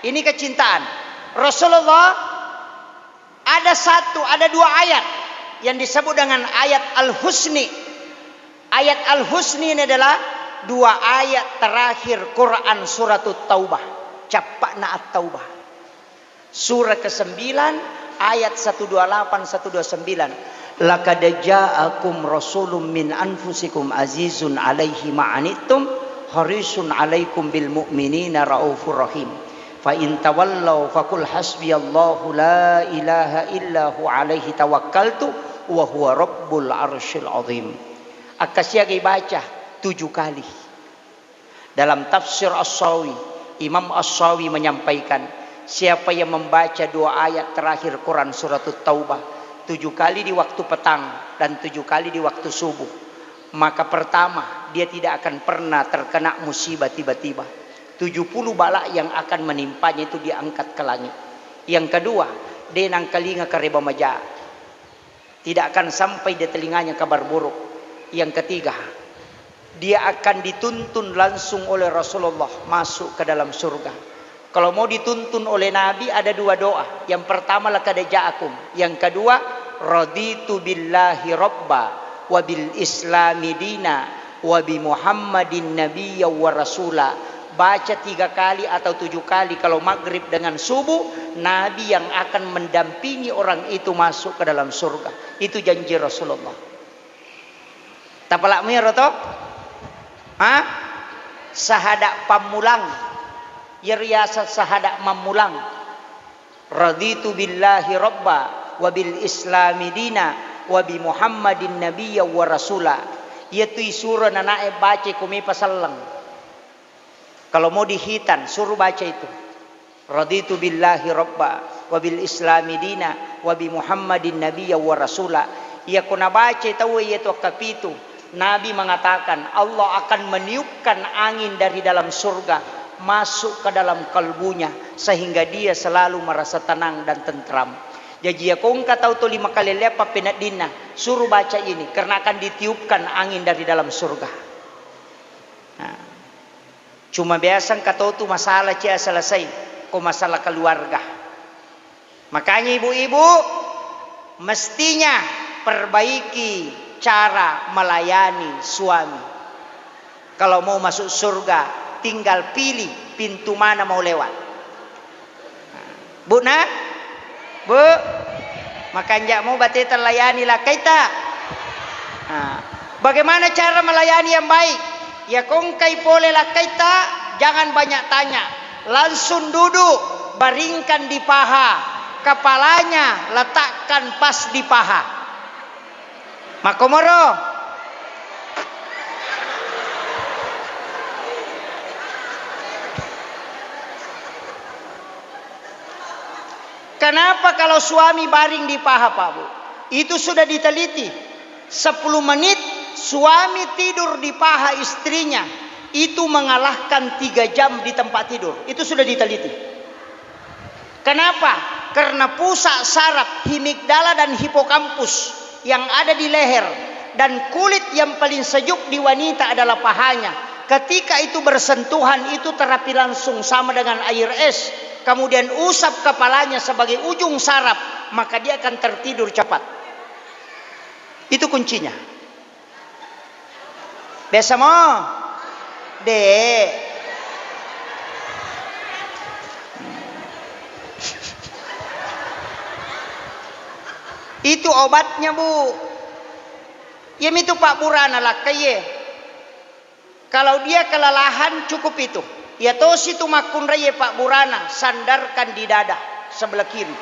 ini kecintaan Rasulullah ada dua ayat yang disebut dengan ayat Al-Husni. Ayat Al-Husni ini adalah dua ayat terakhir Quran surat Taubah. Capakna At-Taubah. Surah ke-9 ayat 128 129. Laqad ja'akum rasulun min anfusikum azizun 'alaihi ma'anittum harisun 'alaikum bil mu'minina raufur rahim. Fa in tawallaw faqul hasbiyallahu la ilaha illa hu 'alaihi tawakkaltu wa huwa rabbul arsyil 'azim. Akasiagi baca 7 kali. Dalam tafsir As-Sawi, Imam As-Sawi menyampaikan, siapa yang membaca 2 ayat terakhir Quran surat Taubah 7 kali di waktu petang dan 7 kali di waktu subuh, maka pertama dia tidak akan pernah terkena musibah tiba-tiba. 70 bala yang akan menimpanya itu diangkat ke langit. Yang kedua, dia nang kalinga kareba maja. Tidak akan sampai di telinganya kabar buruk. Yang ketiga, dia akan dituntun langsung oleh Rasulullah masuk ke dalam surga. Kalau mau dituntun oleh Nabi ada 2 doa. Yang pertama laqad ja'akum. Yang kedua raditu billahi rabba wa bil islami dina wa bi Muhammadin nabiyya wa rasula. Baca 3 kali atau 7 kali kalau maghrib dengan subuh, Nabi yang akan mendampingi orang itu masuk ke dalam surga. Itu janji Rasulullah. Tapalak mir to? Sahadak pamulang. Yariasa sahadak mamulang. Raditu billahi rabba wa bil islami dina wa bi Muhammadin nabiyya wa rasula. Yaitu surah nanae baca kumi pasallang. Kalau mau dihitan suruh baca itu. Raditu billahi rabba wa bil islami dina wa bi Muhammadin nabiyya wa rasula. Ya kuna baca tahu yaitu kapitu. Nabi mengatakan Allah akan meniupkan angin dari dalam surga masuk ke dalam kalbunya sehingga dia selalu merasa tenang dan tentram. Jadi ya kau engkau tahu tu 5 kali lepa penadina suruh baca ini karena akan ditiupkan angin dari dalam surga. Nah, cuma biasa engkau tahu tu masalah cia selesai, kau masalah keluarga. Makanya ibu-ibu mestinya perbaiki cara melayani suami. Kalau mau masuk surga tinggal pilih pintu mana mau lewat. Bu nak? Bu, makanya mau bate terlayani lah kita. Bagaimana cara melayani yang baik? Ya kongkai boleh lah kita, jangan banyak tanya. Langsung duduk, baringkan di paha, kepalanya letakkan pas di paha. Makomoro. Kenapa kalau suami baring di paha Pak Bu? Itu sudah diteliti. 10 menit suami tidur di paha istrinya. itu mengalahkan 3 jam di tempat tidur. Itu sudah diteliti. Kenapa? Karena pusat saraf hemigdala dan hipokampus yang ada di leher dan kulit yang paling sejuk di wanita adalah pahanya. Ketika itu bersentuhan, itu terapi langsung sama dengan air es. Kemudian usap kepalanya sebagai ujung saraf, maka dia akan tertidur cepat. Itu kuncinya. Biasa mau? Dek. Itu obatnya, Bu. Ya itu Pak Burana lah kaye. Kalau dia kelelahan cukup itu. Ya tosi tu makun raya Pak Burana, sandarkan di dada sebelah kiri.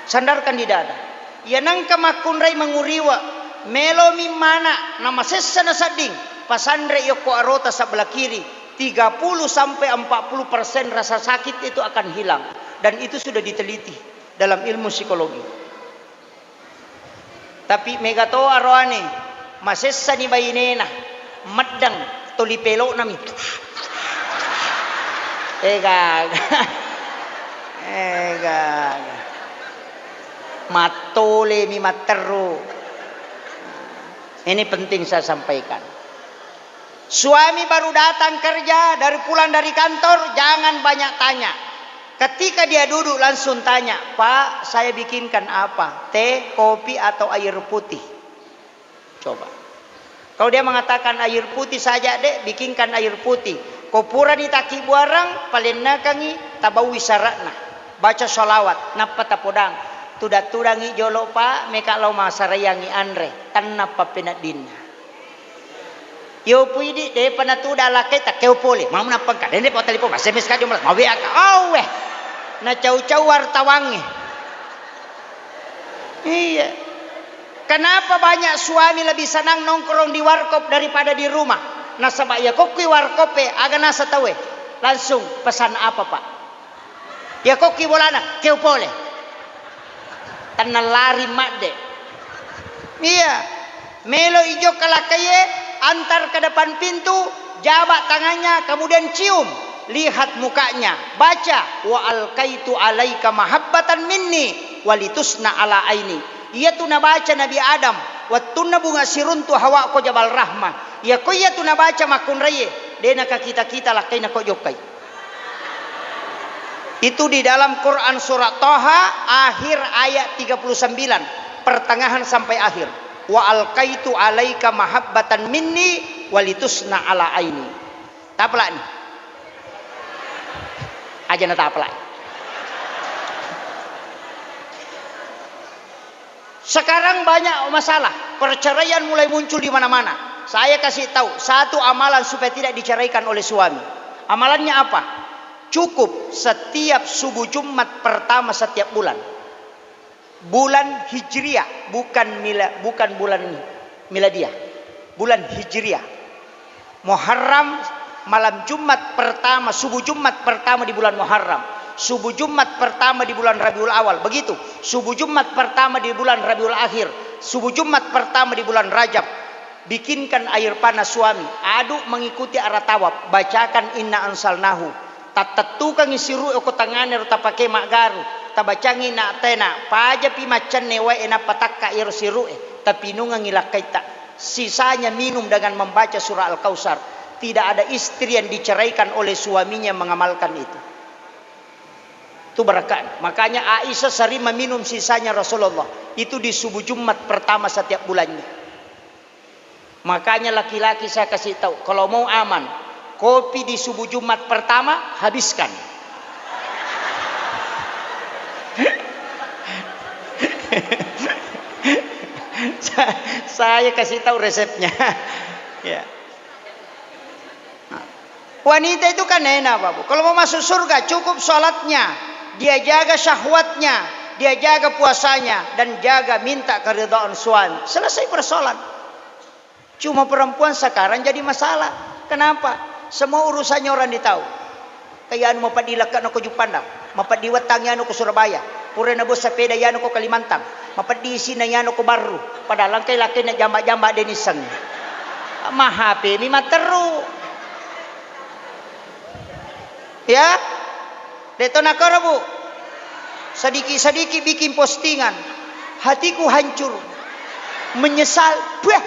Sandarkan di dada. Ya nangka makun raya menguriwa. Melo mimana nama sesa na sading. Pasandre yoko arota sebelah kiri. 30 sampai 40% rasa sakit itu akan hilang. Dan itu sudah diteliti dalam ilmu psikologi. Tapi megato aroane masessa ni bayinena maddang tolipelo nami ega matole mi materu. Ini penting saya sampaikan. Suami baru datang kerja, pulang dari kantor, jangan banyak tanya. Ketika dia duduk langsung tanya, Pak, saya bikinkan apa? Teh, kopi, atau air putih? Coba. Kalau dia mengatakan air putih saja, Dek, bikinkan air putih. Kopura di taki buarang, paling nakangi, tabawi saratna. Baca sholawat, napa tapodang. Tudat-tudangi jolo, Pak, meka lau masarayangi andre. Tan napa penadina. Yo puidi, de panatuda lakay, tak keo pole. Mau napang ka, dende po telepon, SMS ka, jumalas, mawi ka. Oh, na caw-caw wartawangi. Iya. Kenapa banyak suami lebih senang nongkrong di warkop daripada di rumah? Nasabak ya koki warkope aga nasa tawe. Langsung pesan apa, Pak? Ya koki bolana keu pole. Tanah lari makde. Iya. Melo ijo kalakaye antar ke depan pintu, jabat tangannya kemudian cium. Lihat mukanya, baca wa alqaitu alaika mahabbatan minni walitusna ala aini. Ia tu nabaca Nabi Adam, wattunna bunga siruntu hawa ko jabal rahmah. Ya ko ia tu nabaca makun raye, dena ka kita lakai na ko jokai. Itu di dalam Quran surat Toha akhir ayat 39, pertengahan sampai akhir. Wa alqaitu alaika mahabbatan minni walitusna ala aini. Tapla ni. Aja na tapla. Sekarang banyak masalah, perceraian mulai muncul di mana-mana. Saya kasih tahu satu amalan supaya tidak diceraikan oleh suami. Amalannya apa? Cukup setiap subuh Jumat pertama setiap bulan. Bulan Hijriah, bukan bulan miladiah. Bulan Hijriah. Muharram malam Jumat pertama, subuh Jumat pertama di bulan Muharram. Subuh Jumat pertama di bulan Rabiul Awal. Begitu. Subuh Jumat pertama di bulan Rabiul Akhir. Subuh Jumat pertama di bulan Rajab. Bikinkan air panas suami. Aduk mengikuti arah tawab. Bacakan inna ansalnahu. Tatetukan isiru eko tangane rota pakai magaru. Tabacangi na tena. Paja pi macan newa ena patakka ir siru tapi nungang ilakaita. Sisanya minum dengan membaca surah Al-Kausar. Tidak ada istri yang diceraikan oleh suaminya mengamalkan itu. Itu berkah. Makanya Aisyah sering meminum sisanya Rasulullah. Itu di subuh Jumat pertama setiap bulannya. Makanya laki-laki saya kasih tahu, kalau mau aman, kopi di subuh Jumat pertama habiskan. Saya kasih tahu resepnya. Ya. Wanita itu kan enak, Bapak. Kalau mau masuk surga cukup sholatnya, dia jaga syahwatnya, dia jaga puasanya, dan jaga minta keridhaan suami. Selesai persoalan. Cuma perempuan sekarang jadi masalah. Kenapa? Semua urusannya orang ditahu. Kayak anu mapat dilakat ko Jupanda, mapat diwatang yano ko Surabaya, pura na bos sepeda yano ko Kalimantan, mapat diisi na yano ko Baru. Padahal langkay-langkay na jamba-jamba denisan. mah HP ni mah teru. Ya, deto nakara bu. Sedikit-sedikit bikin postingan, hatiku hancur, menyesal. Buah.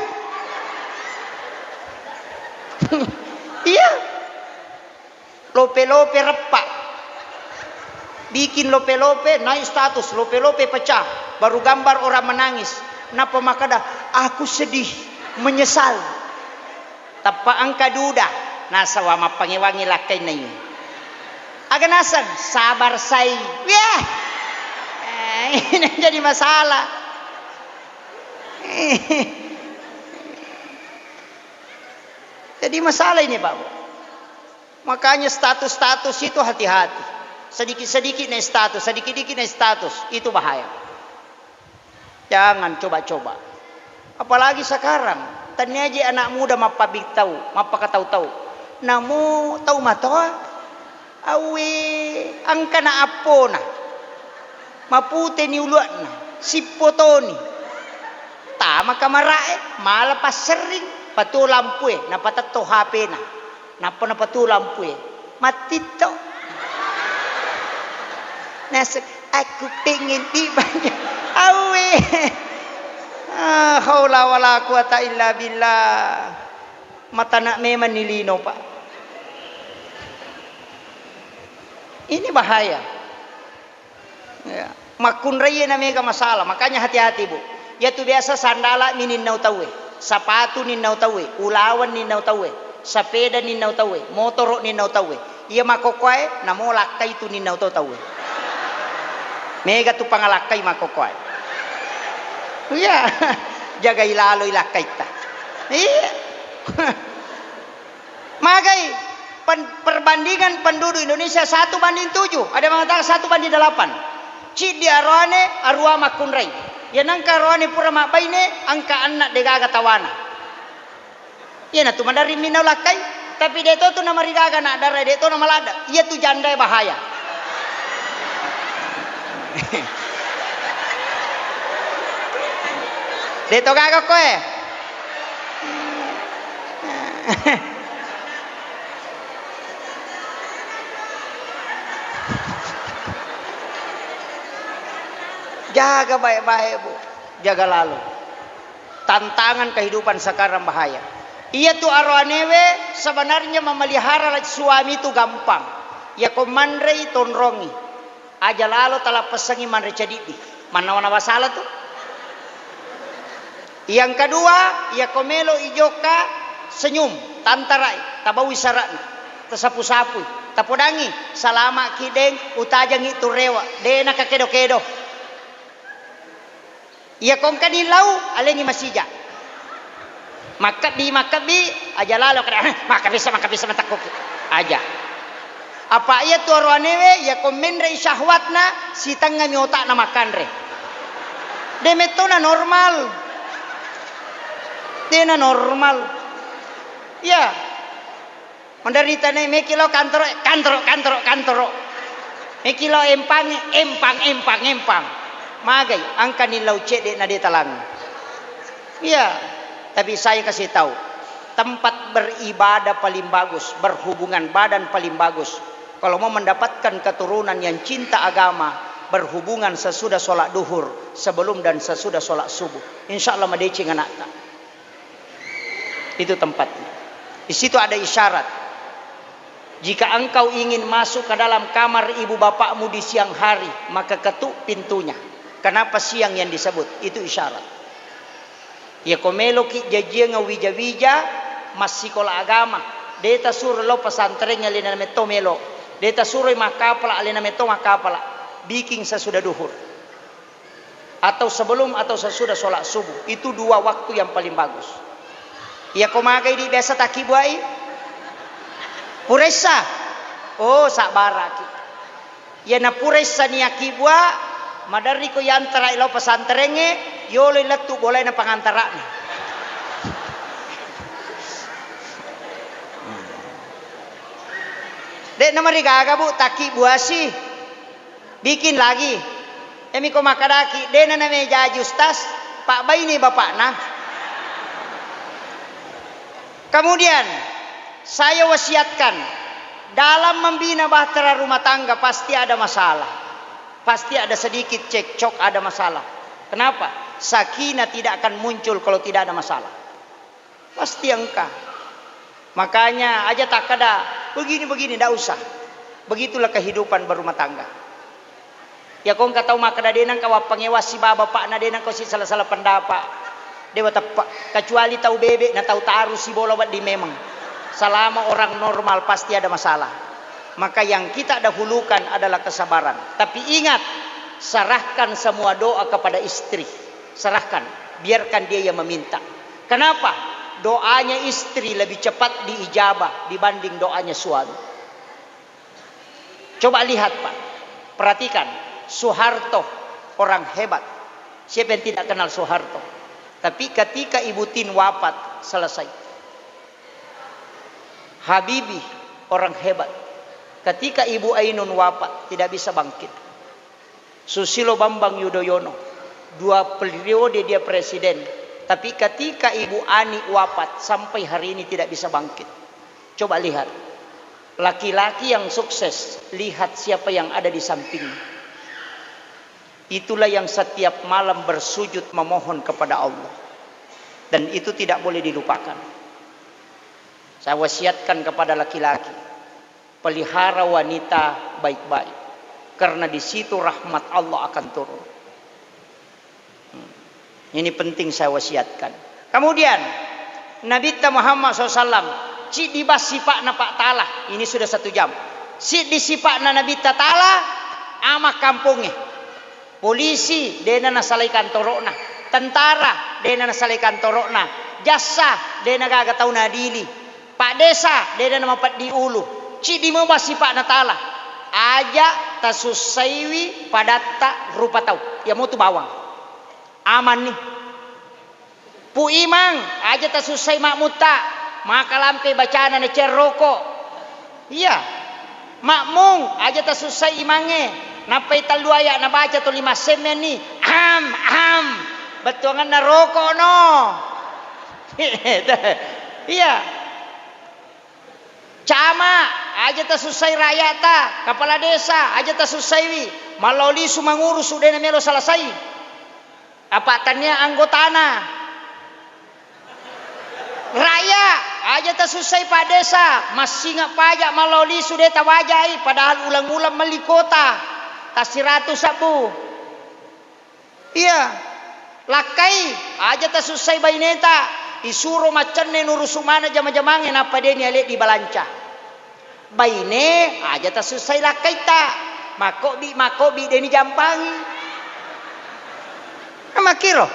Iya, lope-lope repak, bikin lope-lope naik status, lope-lope pecah, baru gambar orang menangis. Napa makada? Aku sedih, menyesal. Tapa angka duda, nasa wama pangewangi lakai na yun. Aga nasan, sabar say. Yeah. Ini jadi masalah. Jadi masalah ini Pak. Makanya status-status itu hati-hati. Sedikit-sedikit naik status, sedikit-sedikit naik status, itu bahaya. Jangan coba-coba. Apalagi sekarang, tanya aja anak muda mapabik tahu, mapaka tahu-tahu. Namu tahu matoa, awe angka na apo na, mapute ni uluan na, sipotoni. Tama kamarae, malapas sering, patulampu na patato HP na, napa na patulampu matito. Nasa aku pengen tibanya, awe. Haula wala quwata illa billah. Mata nak memang nilino Pak. Ini bahaya. Ya. Makun raya na mega masalah. Makanya hati-hati Bu. Ya tu biasa sandala nininaw tawe, sapatu nininaw tawe, ulawan nininaw tawe, sapeda nininaw tawe, motoro nininaw tawe. Iya makokoy na mo lakay tu nininaw tawe. Mega tu pangalakay makokoy. Iya, jaga ilalo ilakay ta. Iya. Magay perbandingan penduduk Indonesia 1:7. Ada yang mengatakan 1:8. Cid di arwane arwa makunrai. Ya nangka arwane pura mabaine angka anak degaga tawana. Ya na tu mandari minau lakai, tapi dia tu nama rigaga nak darah dia tu nama lada. Ia tu janda bahaya. Dia tu gaga koe. Jaga baik-baik Bu, jaga lalu. Tantangan kehidupan sekarang bahaya. Ia tu arwanewe sebenarnya memelihara suami itu gampang. Ya komandrei tonrongi. Aja lalu telah pesangi mandre cedidi. Mana-mana masalah tu. Yang kedua, ya komelo ijoka senyum, tantarai, tabawi saratna, tersapu-sapu, tapodangi, salama kideng, utajang itu rewa, dena kakedo-kedo. Ia kong kanilau alengi masija. Makabi aja lalu kada makabi matakuk aja. Apa ia tu arwanewe ya komendre syahwatna si tangga mi otak na makanre. Demetona normal. Dena normal. Ya. Menderita ne mekilo kantor. Mekilo empang. Magai angka nilau cedek na dia talang. Ya, tapi saya kasih tahu tempat beribadah paling bagus, berhubungan badan paling bagus. Kalau mau mendapatkan keturunan yang cinta agama, berhubungan sesudah sholat duhur, sebelum dan sesudah sholat subuh. Insya Allah madecing anaknya. Itu tempatnya. Di situ ada isyarat. Jika engkau ingin masuk ke dalam kamar ibu bapakmu di siang hari, maka ketuk pintunya. Kenapa siang yang disebut? Itu isyarat. Ya komelo ki jajia ngawija-wija masih kola agama. Deta suruh lo pesantren yang lina meto melo. Deta suruh makapala lina meto makapala. Bikin sesudah duhur. Atau sebelum atau sesudah sholat subuh. Itu dua waktu yang paling bagus. Ya komagai di biasa takibuai. Puresa. Oh sabaraki. Ya na puresa ni akibua. Madari ko yan tara ilaw pasanterenge, yolo latu boleh na pangantara na. Dek na marigaga Bu, taki buasi. Bikin lagi. Emi ko makadaki, dek na meja justas, pak bay ni bapak na. Kemudian saya wasiatkan, dalam membina bahtera rumah tangga pasti ada masalah. Pasti ada sedikit cekcok, ada masalah. Kenapa? Sakinah tidak akan muncul kalau tidak ada masalah. Pasti engkau. Makanya aja tak ada begini-begini, tidak usah. Begitulah kehidupan berumah tangga. Ya kau enggak tahu maka denang kau pangewasi bapak na denang kau si salah-salah pendapat. Dewa tepak kecuali tahu bebek na tahu taruh si bola buat di memang. Selama orang normal pasti ada masalah. Maka yang kita dahulukan adalah kesabaran. Tapi ingat, serahkan semua doa kepada istri. Serahkan, biarkan dia yang meminta. Kenapa? Doanya istri lebih cepat diijabah dibanding doanya suami. Coba lihat Pak, perhatikan. Soeharto orang hebat. Siapa yang tidak kenal Soeharto? Tapi ketika Ibu Tin wafat, selesai. Habibie orang hebat. Ketika Ibu Ainun wafat, tidak bisa bangkit. Susilo Bambang Yudhoyono, 2 periode dia presiden. Tapi ketika Ibu Ani wafat, sampai hari ini tidak bisa bangkit. Coba lihat. Laki-laki yang sukses, lihat siapa yang ada di sampingnya. Itulah yang setiap malam bersujud memohon kepada Allah. Dan itu tidak boleh dilupakan. Saya wasiatkan kepada laki-laki, pelihara wanita baik-baik. Karena di situ rahmat Allah akan turun. Ini penting saya wasiatkan. Kemudian Nabi Muhammad SAW, cik dibas sifakna Pak Ta'ala. Ini sudah 1 jam. Cik disifakna Nabi Ta'ala, ama kampungnya. Polisi dena nasalai kantorokna, tentara dena nasalai kantorokna, jasa dena gaga tau nadili, pak desa dena nama pat diulu, ci di mabah si pak natala, aja tasusaiwi padatta rupa tau, ya mau tu bawang, aman nih. Pu imang aja tasusai makmuta, maka lampe bacaan na cer rokok, iya, makmung aja tasusai imange. Napai talu ayak na baca tu 5 semen ni. Betuangan na rokok no. Iya. Cama aja ta susai rakyat ta, kepala desa aja ta susai wi. Maloli sumangurus sudah na melo selesai. Apa tanya anggotana. Raya aja ta susai pak desa, masih ngak pajak maloli sudah tawajai padahal ulang-ulang meli kota. Kasih ratus sabu. Iya. Lakai aja ta susai baineta. Isuro macan ne nurusumana jama-jamange napa dia ni alek di balanca. Baine aja ta susai lakai ta. Makobi deni jampangi. Amakiro.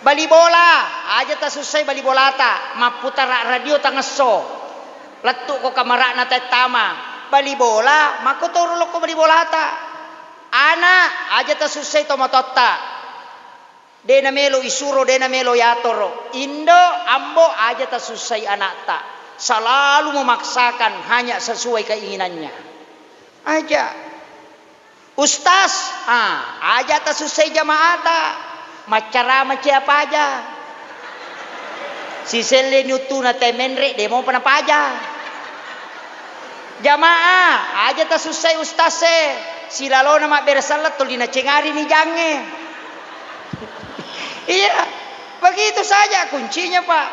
Bali bola aja ta susai bali bolata. Maputar radio tangeso. Letuk ko kamarak na tama. Bali bola, mako toro loko bali bola ta. Anak aja ta susai tomatotta. Dena melo isuro, dena melo yatoro. Indo ambo aja ta susai anak ta. Selalu memaksakan hanya sesuai keinginannya. Aja. Ustaz, aja ta susai jamaata. Macara macam apa aja. Si sele nyutu na temenre demo pana paja. Jamaah aja ta susai ustase silalo nama bersalat tulina cengari ni jange. Iya, begitu saja kuncinya Pak.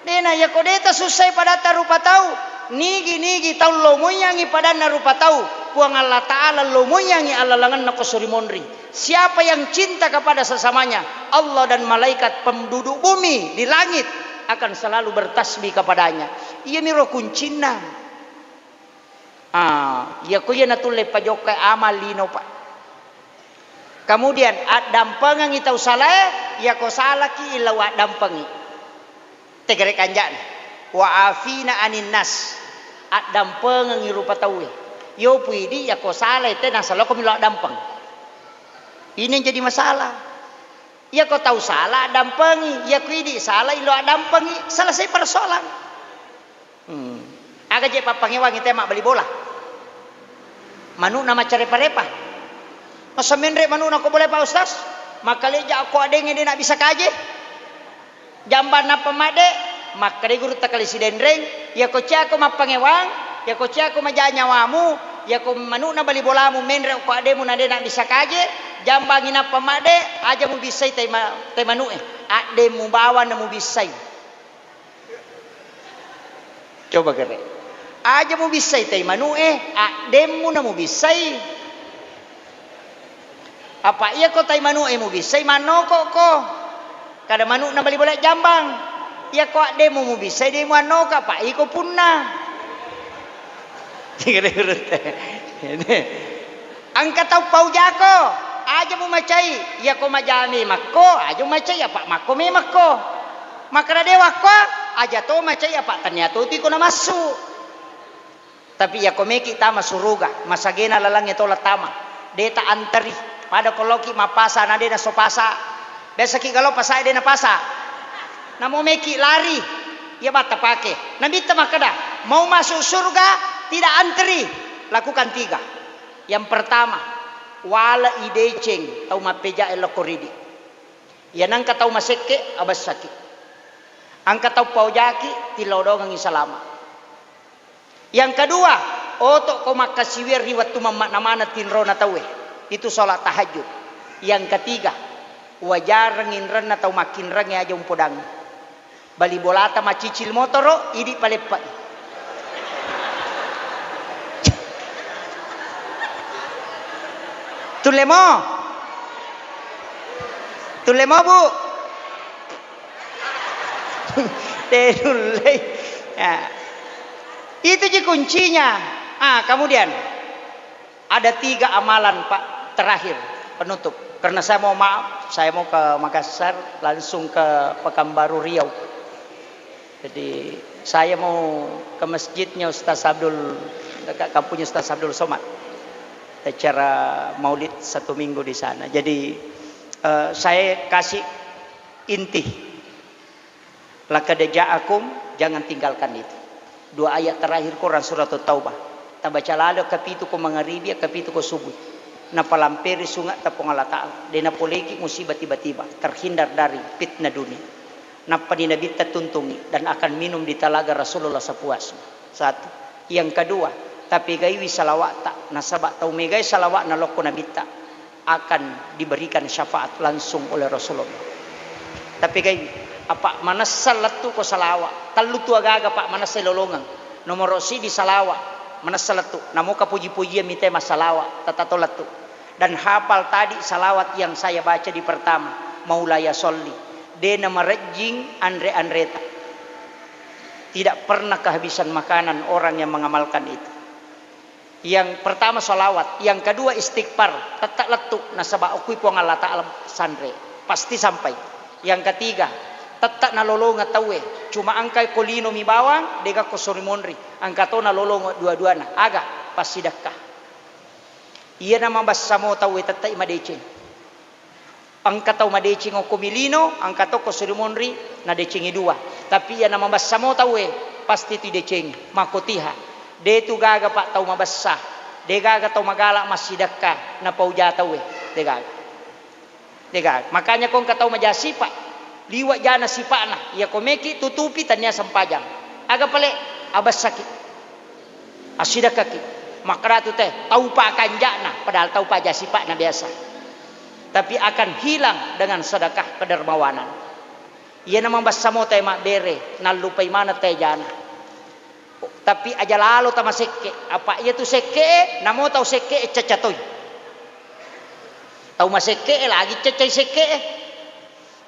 Dena ya kodeta susai pada tarupa tahu nigi tahu lomoyangi pada narupa tahu puang Allah Ta'ala lomoyangi Allah langan na kosurimonri. Siapa yang cinta kepada sesamanya, Allah dan malaikat penduduk bumi di langit akan selalu bertasbih kepadanya. Iya miro kuncina. Ya kuya natulay pajokai amal lino Pak. Kemudian dampangan itau salah, ya ko salah ki ilawa dampangi. Tegere kanjan. Wa afina anin nas. Dampangan irupa tawi. Yo puidi ya ko salah te nasalo ko milo dampang. Ini yang jadi masalah. Ya ko tahu salah dampangi, ya kuidi salah ilo dampangi, selesai persoalan. Aga je papangewangi tema bali bola. Manu nama cari parepa. Masa menre manu nak boleh Pak Ustaz? Maka leja aku adenge dia nak bisa kaje. Jamban apa made? maka de guru takali sidendreng ya ko cia ko mapangewang ya ko cia ko majanya wamu ya ko manu na bali bolamu menre ko ade mu nade nak bisa kaje jambangin apa made aja mu bisai te manu ade mu bawa na mu bisai coba kere aja mu bisai te manu ade mu na mu bisai apa iya ko te manu mu bisai manoko ko kada manu na bali boleh jambang ya ko ade mu bisai de mu anoka pa iko punna angkat tau pau jako aja mu macai ya ko majami makko aja macai apa makko me makko makara dewa ko aja to macai apa ternyata ti ko na masuk tapi ya ko meki tama suruga masagena lalang ito latama deta antari pada koloki mapasa na de na sopasa besa ki kalau pasai de na pasa namo meki lari ya bata pake nabita makada mau masuk surga tidak antri lakukan 3 yang pertama wala ideceng tau mapeja elokoridi ya nang katau maseke abas sakit angka tau paujaki tilodongang isalama yang kedua oto ko makasiwir riwat tumamak namana tinro na tawe itu sholat tahajud yang ketiga wajar rengin na tau makin rengi aja umpodang bali bolata macicil motoro idi palepat tulemo bu Telulai ya. Itu je kuncinya kemudian ada 3 amalan Pak terakhir penutup karena saya mau maaf saya mau ke Makassar langsung ke Pekanbaru Riau. Jadi saya mau ke masjidnya Ustaz Abdul dekat kampungnya Ustaz Abdul Somad acara maulid 1 minggu di sana. Jadi saya kasih inti laqad ja'akum jangan tinggalkan itu 2 ayat terakhir Quran surat Taubah tabaca lalu kapitu ko mangaribi kapitu ko subuh na palamperi sungat tapong Allah Ta'ala de na poleki musibah tiba-tiba terhindar dari fitnah dunia napa dinabita tuntungi dan akan minum di talaga Rasulullah sepuasnya. 1 yang kedua tapi gaiwi salawat nasabak tau megai salawat na loko nabita akan diberikan syafaat langsung oleh Rasulullah tapi gaiwi apa manasal latu ko salawat talutu agaga pak manasal lolongan nomor si di salawat manasal latu namo ka puji-pujian minta masalawa tatato latu dan hafal tadi salawat yang saya baca di pertama maulaya sholli dena merejing andre-andreta tidak pernah kehabisan makanan orang yang mengamalkan itu. Yang pertama salawat, yang kedua istighfar tetap letuk nasabah okui puang Allah Ta'ala sandre pasti sampai. Yang ketiga tetap nalolonga tawe cuma angkai kolino mi bawang dega ko sorimonri angkato nalolonga dua-duana aga pasti dakah iya nama basamo tawe tetap imadece angkatau madece ngo komilino angkato ko sorimonri na decengi 2 tapi iya nama basamo tawe pasti tu decengi makotiha de tu gaga pak tau mabassa de gaga tau magala masih dakah na pauja tawe de gaga makanya kong katau majasi pak liwat jana sipana ya komeki tutupi tanya sampajang aga pale abas sakit asida kaki makratu teh tau pa kanjana padahal tau pa jasipana biasa tapi akan hilang dengan sedekah kedermawanan iya nama basamo teh mak bere nalupai mana teh jana tapi aja lalu tama seke apa iya tu seke namo tau seke cacatoy tau maseke lagi cacai seke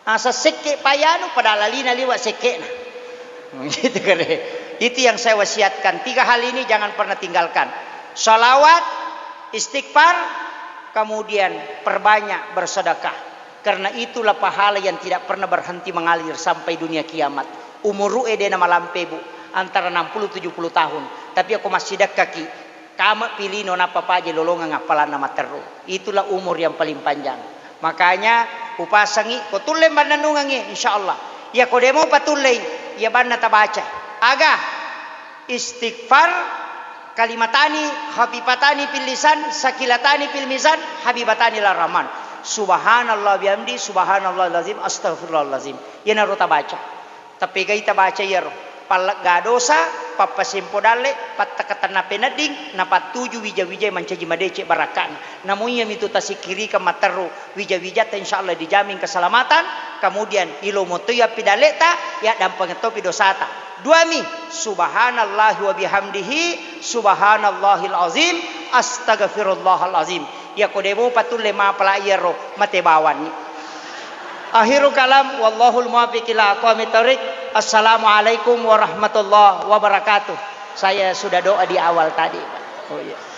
asa seke payanu pada lalina liwat seke nah gitu kan itu yang saya wasiatkan 3 hal ini jangan pernah tinggalkan salawat istighfar kemudian perbanyak bersedekah karena itulah pahala yang tidak pernah berhenti mengalir sampai dunia kiamat umur ede nama lampebu antara 60-70 tahun tapi aku masih kaki kama pilih nona papaje lolongan ngapalan nama teru itulah umur yang paling panjang makanya upasangi ko tulle bananungangi insyaallah ya ko demo patulle ya banna tabaca aga istighfar kalimatani habibatani fil lisan sakilatani fil mizan habibatani lar rahman subhanallah bihamdi subhanallahil azim astaghfirullahalazim ya naruta baca Tapi kita baca ya palga dosa papasimpo dale patakatan na penading na patuju wija-wija mancaji madece barakan. Namun yang itu tasikiri ke materu wija-wija insyaallah dijamin keselamatan. Kemudian ilo motoya pidaleta ya dan pengetopi dosata. Dua mi subhanallahi wa bihamdihi subhanallahil azim astaghfirullahal azim. Ya kodebo patul lema pelayero matebawan ni. Akhirul kalam wallahul muwaffiq ila aqwamit thoriq. Assalamualaikum warahmatullahi wabarakatuh. Saya sudah doa di awal tadi, Pak. Oh iya.